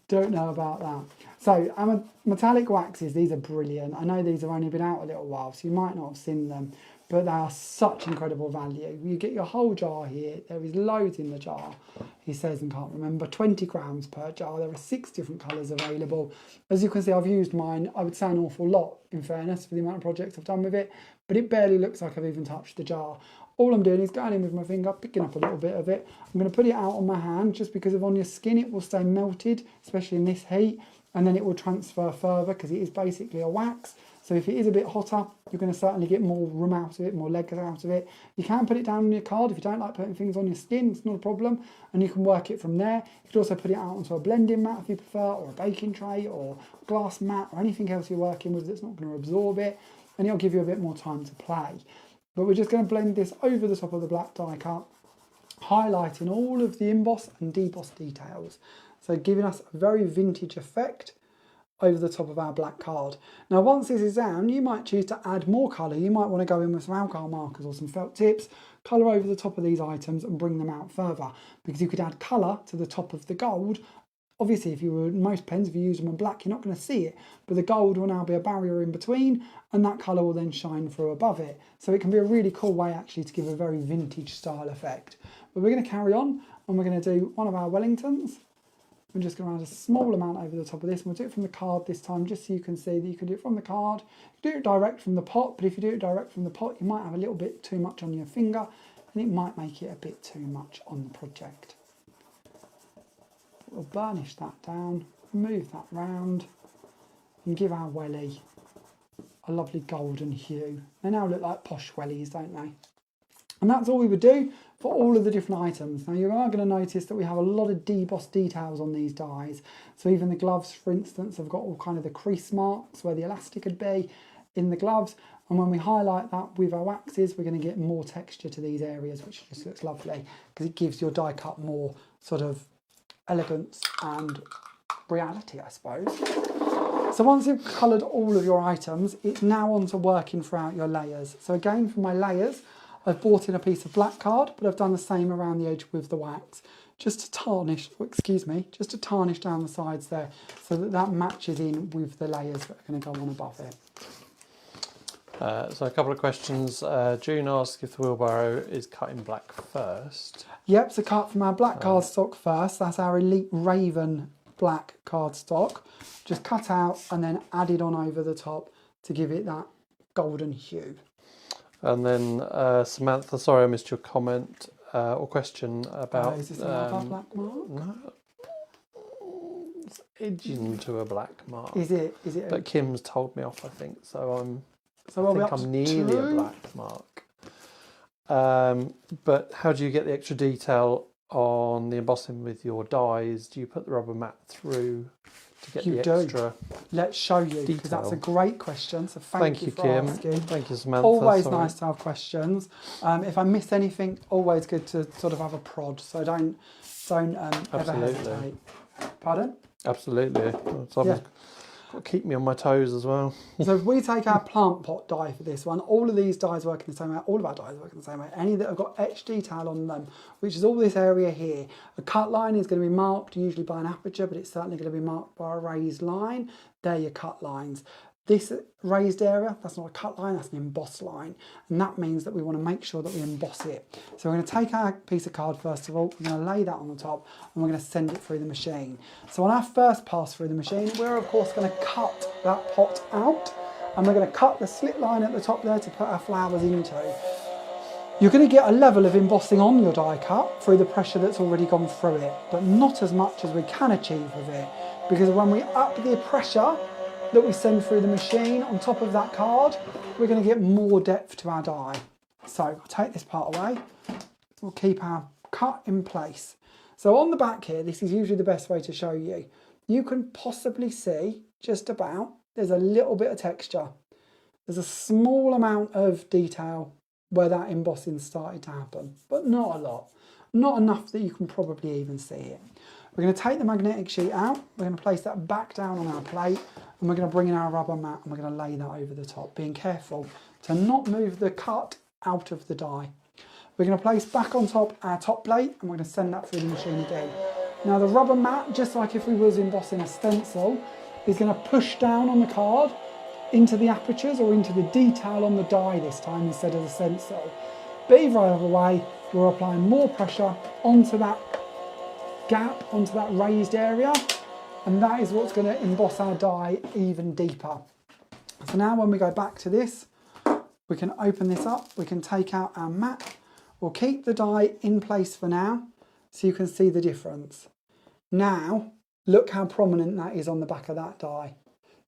Don't know about that. So, our metallic waxes, these are brilliant. I know these have only been out a little while, so you might not have seen them, but they are such incredible value. You get your whole jar here. There is loads in the jar. He says, and can't remember, 20 grams per jar. There are 6 different colours available. As you can see, I've used mine, I would say, an awful lot, in fairness, for the amount of projects I've done with it, but it barely looks like I've even touched the jar. All I'm doing is going in with my finger, picking up a little bit of it. I'm going to put it out on my hand, just because if on your skin it will stay melted, especially in this heat, and then it will transfer further because it is basically a wax. So if it is a bit hotter, you're going to certainly get more room out of it, more legs out of it. You can put it down on your card if you don't like putting things on your skin, it's not a problem, and you can work it from there. You could also put it out onto a blending mat if you prefer, or a baking tray, or a glass mat, or anything else you're working with that's not going to absorb it, and it'll give you a bit more time to play. But we're just going to blend this over the top of the black die cut, highlighting all of the emboss and deboss details. So giving us a very vintage effect over the top of our black card. Now once this is down, you might choose to add more colour. You might want to go in with some alcohol markers or some felt tips, colour over the top of these items and bring them out further, because you could add colour to the top of the gold. Obviously, if you were most pens, if you use them in black, you're not going to see it, but the gold will now be a barrier in between, and that colour will then shine through above it. So it can be a really cool way actually to give a very vintage style effect. But we're going to carry on, and we're going to do one of our Wellingtons. I'm just going to add a small amount over the top of this, and we'll do it from the card this time, just so you can see that you can do it from the card. You do it direct from the pot, but if you do it direct from the pot, you might have a little bit too much on your finger, and it might make it a bit too much on the project. We'll burnish that down, move that round, and give our welly a lovely golden hue. They now look like posh wellies, don't they? And that's all we would do for all of the different items. Now you are going to notice that we have a lot of deboss details on these dies. So even the gloves, for instance, have got all kind of the crease marks where the elastic would be in the gloves. And when we highlight that with our waxes, we're going to get more texture to these areas, which just looks lovely because it gives your die cut more sort of elegance and reality, I suppose. So once you've coloured all of your items, it's now on to working throughout your layers. So again, for my layers, I've brought in a piece of black card, but I've done the same around the edge with the wax, just to tarnish, just to tarnish down the sides there, so that that matches in with the layers that are going to go on above it. So a couple of questions. June asks if the wheelbarrow is cut in black first. Yep, so cut from our black cardstock first. That's our Elite Raven black cardstock. Just cut out and then added on over the top to give it that golden hue. And then Samantha, sorry I missed your comment or question about... is this another black mark? No. It's edging to a black mark. Is it? But Kim's told me off, I think, so I'm nearly to? a black mark. But how do you get the extra detail on the embossing with your dies? Do you put the rubber mat through to get You the do. extra. Let's show you, because that's a great question. So thank you for Kim. asking. Thank you, Samantha. Always Sorry. nice to have questions. If I miss anything, always good to sort of have a prod. So don't ever hesitate. Pardon? Absolutely. Got to keep me on my toes as well. So if we take our plant pot die for this one, all of these dies work in the same way, all of our dies work in the same way. Any that have got etched detail on them, which is all this area here. A cut line is going to be marked usually by an aperture, but it's certainly going to be marked by a raised line. They're your cut lines. This raised area, that's not a cut line, that's an embossed line. And that means that we want to make sure that we emboss it. So we're going to take our piece of card first of all, we're going to lay that on the top, and we're going to send it through the machine. So on our first pass through the machine, we're of course going to cut that pot out, and we're going to cut the slit line at the top there to put our flowers into. You're going to get a level of embossing on your die cut through the pressure that's already gone through it, but not as much as we can achieve with it, because when we up the pressure that we send through the machine on top of that card, we're going to get more depth to our die. So I'll take this part away. We'll keep our cut in place. So on the back here, this is usually the best way to show you. You can possibly see just about, there's a little bit of texture. There's a small amount of detail where that embossing started to happen, but not a lot. Not enough that you can probably even see it. We're going to take the magnetic sheet out, we're going to place that back down on our plate, and we're going to bring in our rubber mat and we're going to lay that over the top, being careful to not move the cut out of the die. We're going to place back on top our top plate and we're going to send that through the machine again. Now the rubber mat, just like if we was embossing a stencil, is going to push down on the card into the apertures or into the detail on the die this time instead of the stencil. But either way, we're applying more pressure onto that gap, onto that raised area, and that is what's going to emboss our die even deeper. So now when we go back to this, we can open this up, we can take out our mat, we'll keep the die in place for now so you can see the difference. Now look how prominent that is on the back of that die.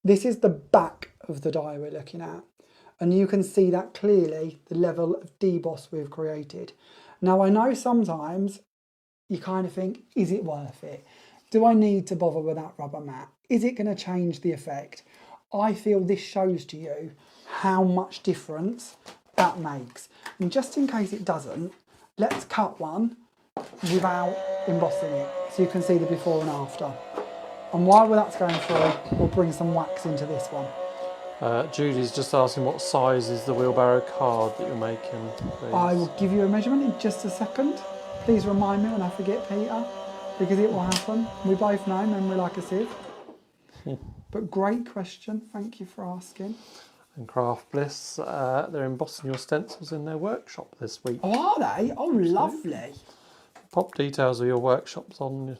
This is the back of the die we're looking at, and you can see that clearly, the level of deboss we've created. Now I know sometimes you kind of think, is it worth it? Do I need to bother with that rubber mat? Is it going to change the effect? I feel this shows to you how much difference that makes. And just in case it doesn't, let's cut one without embossing it so you can see the before and after. And while that's going through, we'll bring some wax into this one. Judy's just asking what size is the wheelbarrow card that you're making, please. I will give you a measurement in just a second. Please remind me when I forget, Peter, because it will happen. We both know memory like a sieve. But great question, thank you for asking. And Craft Bliss, they're embossing your stencils in their workshop this week. Oh, are they? Oh, lovely. Pop details of your workshops on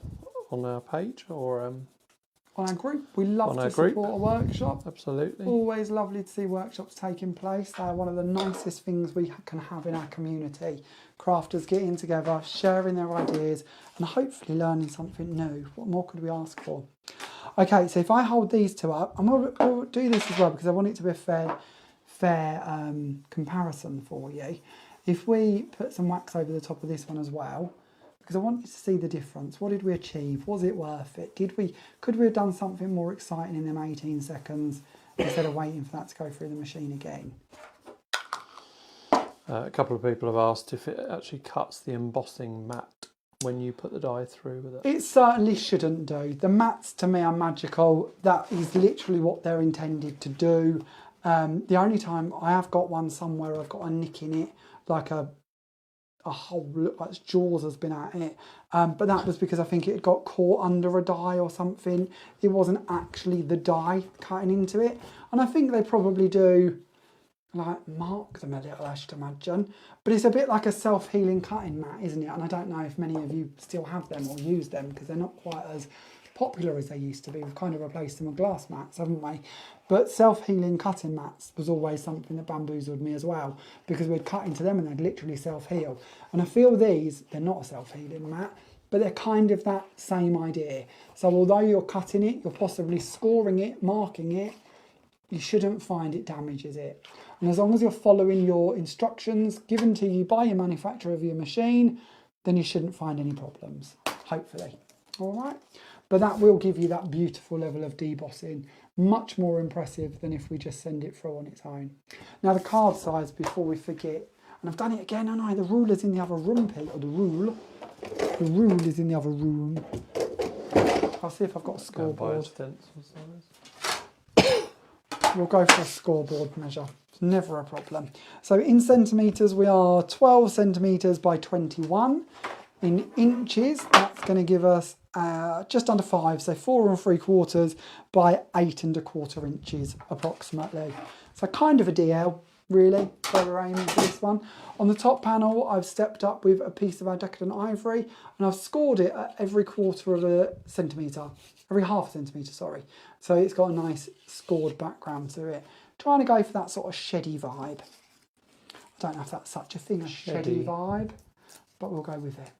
our page or on our group. We love to support a workshop. Absolutely. Always lovely to see workshops taking place. They're one of the nicest things we can have in our community. Crafters getting together, sharing their ideas, and hopefully learning something new. What more could we ask for? Okay, so if I hold these two up, I'm going to do this as well because I want it to be a fair comparison for you. If we put some wax over the top of this one as well, because I want you to see the difference. What did we achieve? Was it worth it? Could we have done something more exciting in them 18 seconds instead of waiting for that to go through the machine again? A couple of people have asked if it actually cuts the embossing mat when you put the die through with it. It certainly shouldn't do. The mats to me are magical. That is literally what they're intended to do. The only time I have got one somewhere, I've got a nick in it, like a hole, look like jaws has been at it, but that was because I think it got caught under a die or something. It wasn't actually the die cutting into it, and I think they probably do like mark them a little, I should imagine, but it's a bit like a self-healing cutting mat, isn't it? And I don't know if many of you still have them or use them because they're not quite as popular as they used to be. We've kind of replaced them with glass mats, haven't we? But self-healing cutting mats was always something that bamboozled me as well, because we'd cut into them and they'd literally self-heal. And I feel these, they're not a self-healing mat, but they're kind of that same idea. So although you're cutting it, you're possibly scoring it, marking it, you shouldn't find it damages it. And as long as you're following your instructions given to you by your manufacturer of your machine, then you shouldn't find any problems, hopefully. All right. but that will give you that beautiful level of debossing. Much more impressive than if we just send it through on its own. Now the card size, before we forget, and I've done it again, haven't I? The ruler's in the other room, Pete, or the rule is in the other room. I'll see if I've got a scoreboard. We'll go for a scoreboard measure. It's never a problem. So in centimetres, we are 12 centimetres by 21. In inches, that's going to give us just under 5, so 4 3/4 by 8 1/4 inches approximately. So kind of a DL, really, where we're aiming for this one. On the top panel, I've stepped up with a piece of our Decadent Ivory, and I've scored it at every 1/4 of a centimetre, every 1/2 centimetre, sorry. So it's got a nice scored background to it. Trying to go for that sort of sheddy vibe. I don't know if that's such a thing, a sheddy vibe, but we'll go with it.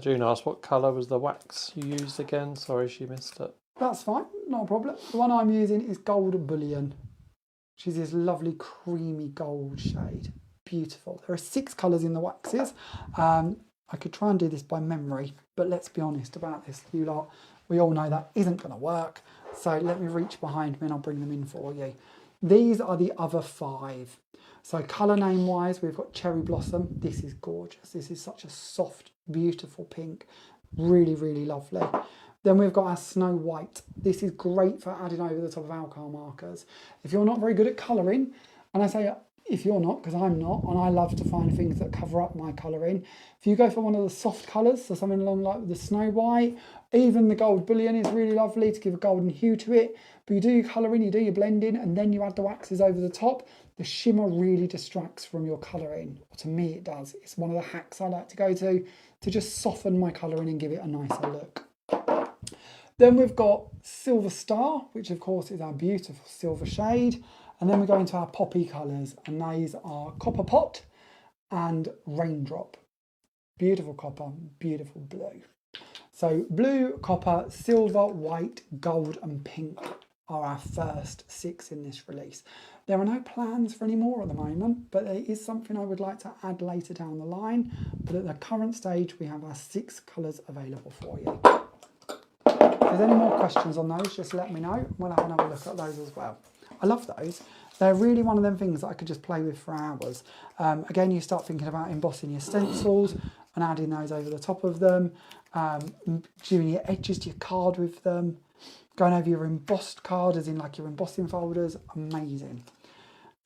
June asked what colour was the wax you used again. Sorry, she missed it. That's fine, not a problem. The one I'm using is Gold Bullion, which is this lovely creamy gold shade. Beautiful. There are 6 colours in the waxes. I could try and do this by memory, but let's be honest about this, you lot. We all know that isn't going to work. So let me reach behind me and I'll bring them in for you. These are the other 5. So colour name wise, we've got Cherry Blossom. This is gorgeous. This is such a soft, beautiful pink. Really, really lovely. Then we've got our Snow White. This is great for adding over the top of alcohol markers. If you're not very good at colouring, and I say if you're not, because I'm not, and I love to find things that cover up my colouring. If you go for one of the soft colours, so something along like the Snow White, even the Gold Bullion is really lovely to give a golden hue to it. But you do your colouring, you do your blending, and then you add the waxes over the top. The shimmer really distracts from your colouring. To me, it does. It's one of the hacks I like to go to just soften my colouring and give it a nicer look. Then we've got Silver Star, which of course is our beautiful silver shade. And then we go into our poppy colours, and these are Copper Pot and Raindrop. Beautiful copper, beautiful blue. So blue, copper, silver, white, gold and pink are our first 6 in this release. There are no plans for any more at the moment, but there is something I would like to add later down the line. But at the current stage, we have our 6 colours available for you. If there's any more questions on those, just let me know. We'll have another look at those as well. I love those. They're really one of them things that I could just play with for hours. Again, you start thinking about embossing your stencils and adding those over the top of them, doing your edges to your card with them, going over your embossed card as in like your embossing folders. Amazing.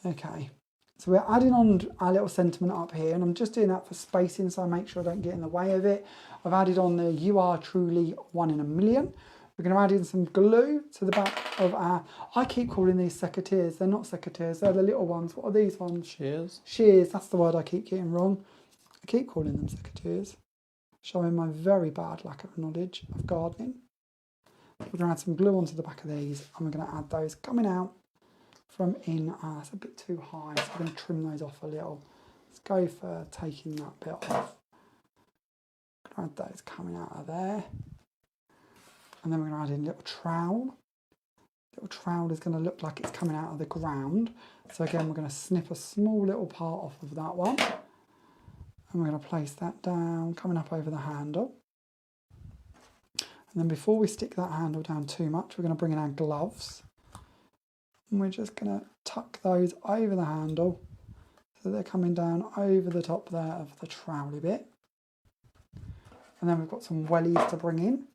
Okay, so we're adding on our little sentiment up here, and I'm just doing that for spacing so I make sure I don't get in the way of it. I've added on the "You Are Truly 1 in a Million." We're going to add in some glue to the back of our... I keep calling these secateurs. They're not secateurs. They're the little ones. What are these ones? Shears. Shears. That's the word I keep getting wrong. I keep calling them secateurs. Showing my very bad lack of knowledge of gardening. We're going to add some glue onto the back of these, and we're going to add those coming out from in. It's a bit too high, so we're going to trim those off a little. Let's go for taking that bit off. Add those coming out of there. And then we're going to add in a little trowel. Little trowel is going to look like it's coming out of the ground. So again, we're going to snip a small little part off of that one. And we're going to place that down, coming up over the handle. And then before we stick that handle down too much, we're going to bring in our gloves. And we're just going to tuck those over the handle so they're coming down over the top there of the trowely bit. And then we've got some wellies to bring in.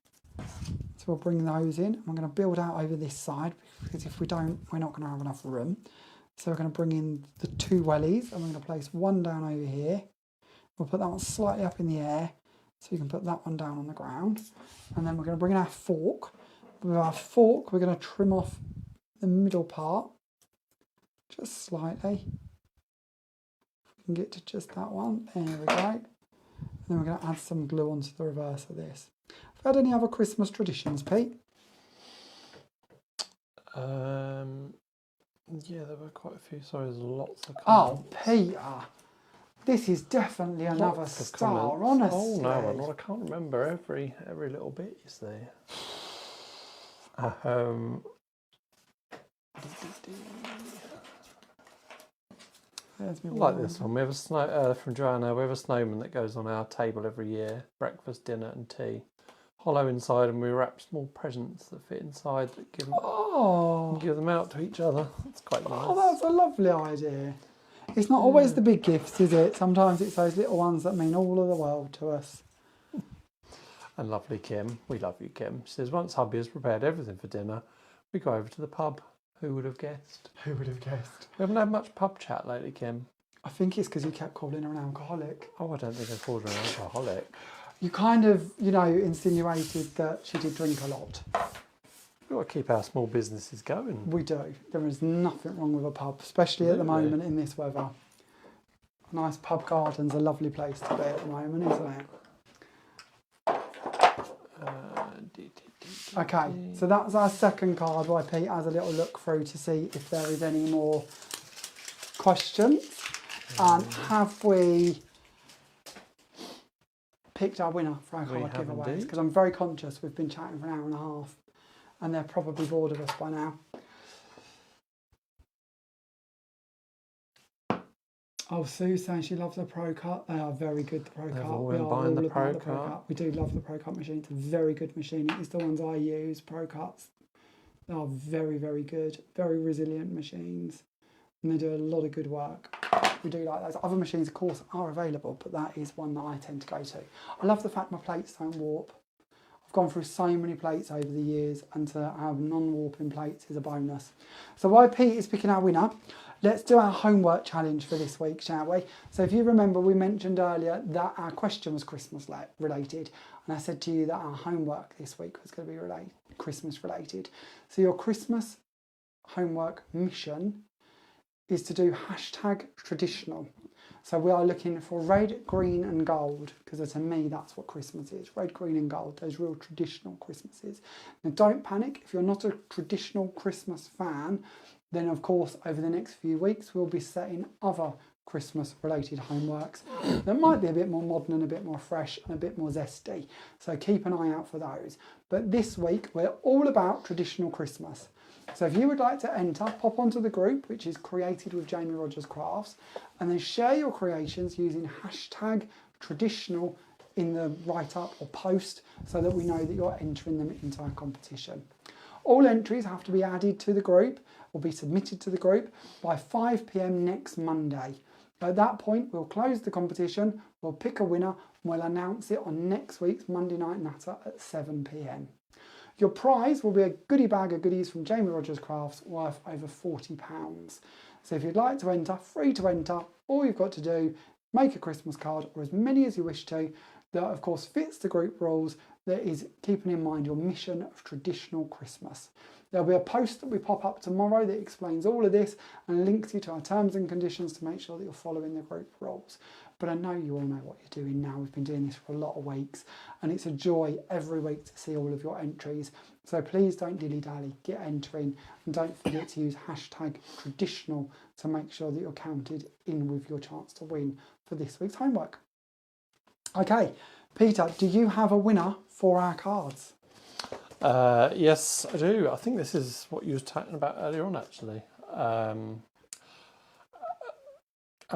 So we'll bring those in. I'm going to build out over this side because if we don't, we're not going to have enough room. So we're going to bring in the 2 wellies, and we're going to place one down over here. We'll put that one slightly up in the air so you can put that one down on the ground. And then we're going to bring in our fork. With our fork, we're going to trim off the middle part just slightly. If we can get to just that one, there we go. And then we're going to add some glue onto the reverse of this. Have you had any other Christmas traditions, Pete? Yeah, there were quite a few. Sorry, there's lots of Oh, comments. Peter, this is definitely another star, honestly. Oh no, I can't remember every little bit. You see. Like this one. We have a from Joanna. We have a snowman that goes on our table every year. Breakfast, dinner, and tea. hollow inside, and we wrap small presents that fit inside that give them, Oh, give them out to each other. That's quite nice. oh, that's a lovely idea. It's not always the big gifts, is it? Sometimes it's those little ones that mean all of the world to us. And lovely Kim, we love you, Kim. She says, once hubby has prepared everything for dinner, we go over to the pub. Who would have guessed? Who would have guessed? We haven't had much pub chat lately, Kim. I think it's because you kept calling her an alcoholic. Oh, I don't think I called her an alcoholic. You kind of, you know, insinuated that she did drink a lot. We've got to keep our small businesses going. We do. There is nothing wrong with a pub, especially at the moment in this weather. A nice pub garden's a lovely place to be at the moment, isn't it? Okay, so that's our second card where Pete has a little look through to see if there is any more questions. Have we picked our winner for our card giveaways? Because I'm very conscious we've been chatting for an hour and a half and they're probably bored of us by now. Oh, Sue's saying she loves the Pro Cut. They are very good, the Pro Cut. We are all about the Pro Cut. We do love the Pro Cut machine. It's a very good machine. It is the ones I use, Pro Cuts. They are very, very good. Very resilient machines. And they do a lot of good work. We do like those. Other machines, of course, are available, but that is one that I tend to go to. I love the fact my plates don't warp. I've gone through so many plates over the years, and to have non-warping plates is a bonus. So while Pete is picking our winner, let's do our homework challenge for this week, shall we? So if you remember, we mentioned earlier that our question was Christmas related, and I said to you that our homework this week was going to be Christmas related. So your Christmas homework mission is to do #traditional. So we are looking for red, green and gold, because to me that's what Christmas is. Red, green and gold, those real traditional Christmases. Now don't panic, if you're not a traditional Christmas fan, then of course over the next few weeks we'll be setting other Christmas related homeworks that might be a bit more modern and a bit more fresh and a bit more zesty. So keep an eye out for those. But this week we're all about traditional Christmas. So if you would like to enter, pop onto the group, which is Created with Jamie Rodgers Crafts, and then share your creations using #traditional in the write-up or post so that we know that you're entering them into our competition. All entries have to be added to the group or be submitted to the group by 5 p.m. next Monday. At that point, we'll close the competition, we'll pick a winner, and we'll announce it on next week's Monday Night Natter at 7 p.m. Your prize will be a goodie bag of goodies from Jamie Rodgers Crafts worth over £40. So if you'd like to enter, free to enter, all you've got to do, make a Christmas card or as many as you wish to, that of course fits the group rules, that is keeping in mind your mission of traditional Christmas. There'll be a post that we pop up tomorrow that explains all of this and links you to our terms and conditions to make sure that you're following the group rules. But I know you all know what you're doing now. We've been doing this for a lot of weeks and it's a joy every week to see all of your entries. So please don't dilly-dally, get entering and don't forget to use #traditional to make sure that you're counted in with your chance to win for this week's homework. Okay, Peter, do you have a winner for our cards? Yes, I do. I think this is what you were talking about earlier on, actually. Our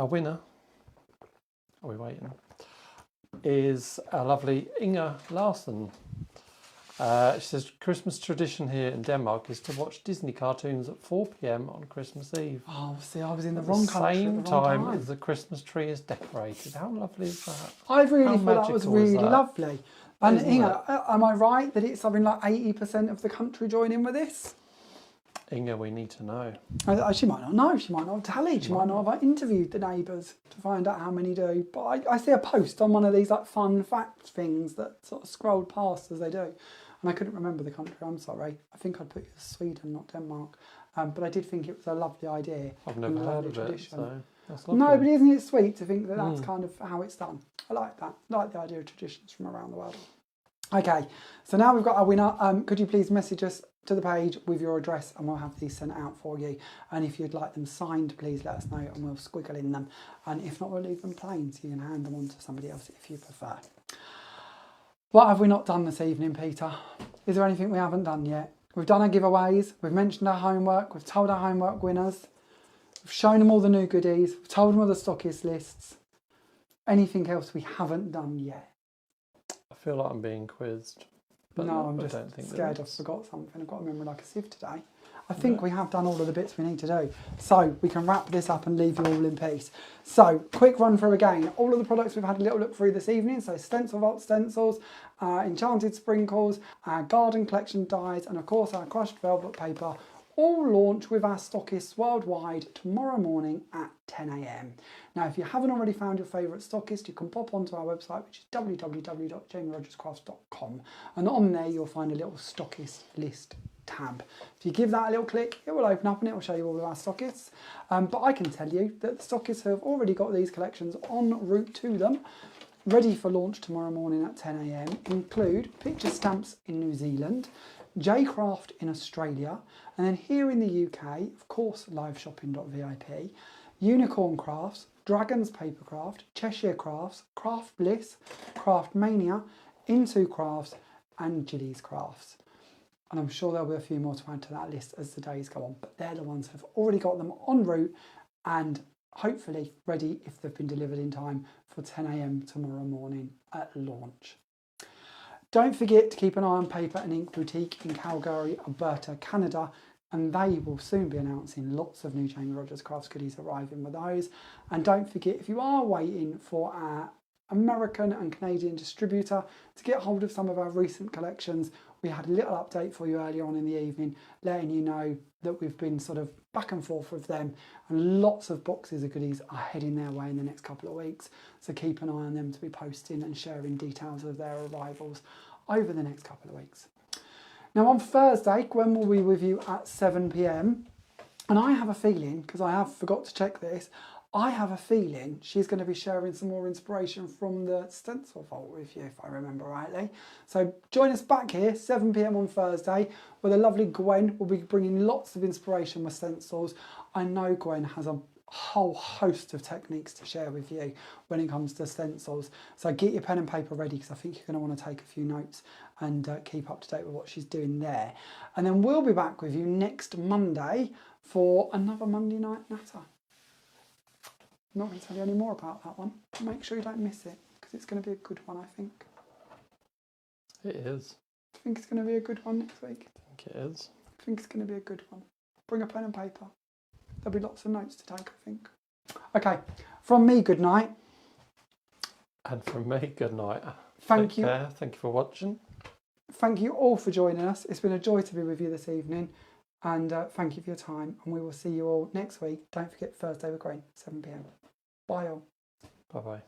winner, are we waiting, is our lovely Inga Larsen. She says, Christmas tradition here in Denmark is to watch Disney cartoons at 4 p.m. on Christmas Eve. Oh, see, I was in the wrong country at the same time as the Christmas tree is decorated. How lovely is that? I really thought that was really lovely. And Inga, am I right that it's something like 80% of the country join in with this? Inga, we need to know. She might not know. She might not have tallied. She might not have interviewed the neighbours to find out how many do. But I see a post on one of these like fun fact things that sort of scrolled past as they do. And I couldn't remember the country, I'm sorry. I think I'd put it as Sweden, not Denmark. But I did think it was a lovely idea. I've never heard of it, so that's lovely. No, but isn't it sweet to think that that's kind of how it's done? I like that. I like the idea of traditions from around the world. Okay, so now we've got our winner. Could you please message us to the page with your address and we'll have these sent out for you. And if you'd like them signed, please let us know and we'll squiggle in them. And if not, we'll leave them plain so you can hand them on to somebody else if you prefer. What have we not done this evening, Peter? Is there anything we haven't done yet? We've done our giveaways, we've mentioned our homework, we've told our homework winners, we've shown them all the new goodies, we've told them all the Stockist lists. Anything else we haven't done yet? I feel like I'm being quizzed. but no, I I'm just don't think scared I've forgot something. I've got a memory like a sieve today. I think we have done all of the bits we need to do. So we can wrap this up and leave you all in peace. So quick run through again. All of the products we've had a little look through this evening. So Stencil Vault stencils, Enchanted Sprinkles, our garden collection dies, and of course our crushed velvet paper, all launch with our stockists worldwide tomorrow morning at 10 a.m. Now, if you haven't already found your favourite stockist, you can pop onto our website, which is www.jamierodgerscrafts.com, and on there you'll find a little stockist list tab. If you give that a little click, it will open up and it will show you all of our stockists. But I can tell you that the stockists have already got these collections en route to them, ready for launch tomorrow morning at 10 a.m. include Picture Stamps in New Zealand, J-Craft in Australia, and then here in the UK, of course, liveshopping.vip, Unicorn Crafts, Dragons Papercraft, Cheshire Crafts, Craft Bliss, Craft Mania, Into Crafts, and Gillies Crafts. And I'm sure there'll be a few more to add to that list as the days go on, but they're the ones who've already got them en route and hopefully ready if they've been delivered in time for 10 a.m. tomorrow morning at launch. Don't forget to keep an eye on Paper and Ink Boutique in Calgary, Alberta, Canada, and they will soon be announcing lots of new Jamie Rodgers Crafts goodies arriving with those. And don't forget, if you are waiting for our American and Canadian distributor to get hold of some of our recent collections, we had a little update for you earlier on in the evening, letting you know that we've been sort of back and forth with them, and lots of boxes of goodies are heading their way in the next couple of weeks. So keep an eye on them to be posting and sharing details of their arrivals over the next couple of weeks. Now on Thursday, Gwen will be with you at 7 p.m. And I have a feeling, because I have forgot to check this, I have a feeling she's going to be sharing some more inspiration from the Stencil Vault with you, if I remember rightly. So join us back here, 7 p.m. on Thursday, where the lovely Gwen will be bringing lots of inspiration with stencils. I know Gwen has a whole host of techniques to share with you when it comes to stencils. So get your pen and paper ready, because I think you're going to want to take a few notes and keep up to date with what she's doing there. And then we'll be back with you next Monday for another Monday Night Natter. I'm not going to tell you any more about that one. Make sure you don't miss it, because it's going to be a good one, I think. It is. I think it's going to be a good one next week. I think it is. I think it's going to be a good one. Bring a pen and paper. There'll be lots of notes to take, I think. Okay, from me, good night. And from me, good night. Thank Take you. care. Thank you for watching. Thank you all for joining us. It's been a joy to be with you this evening. And thank you for your time. And we will see you all next week. Don't forget Thursday with Gwen, 7 p.m. Bye all. Bye-bye.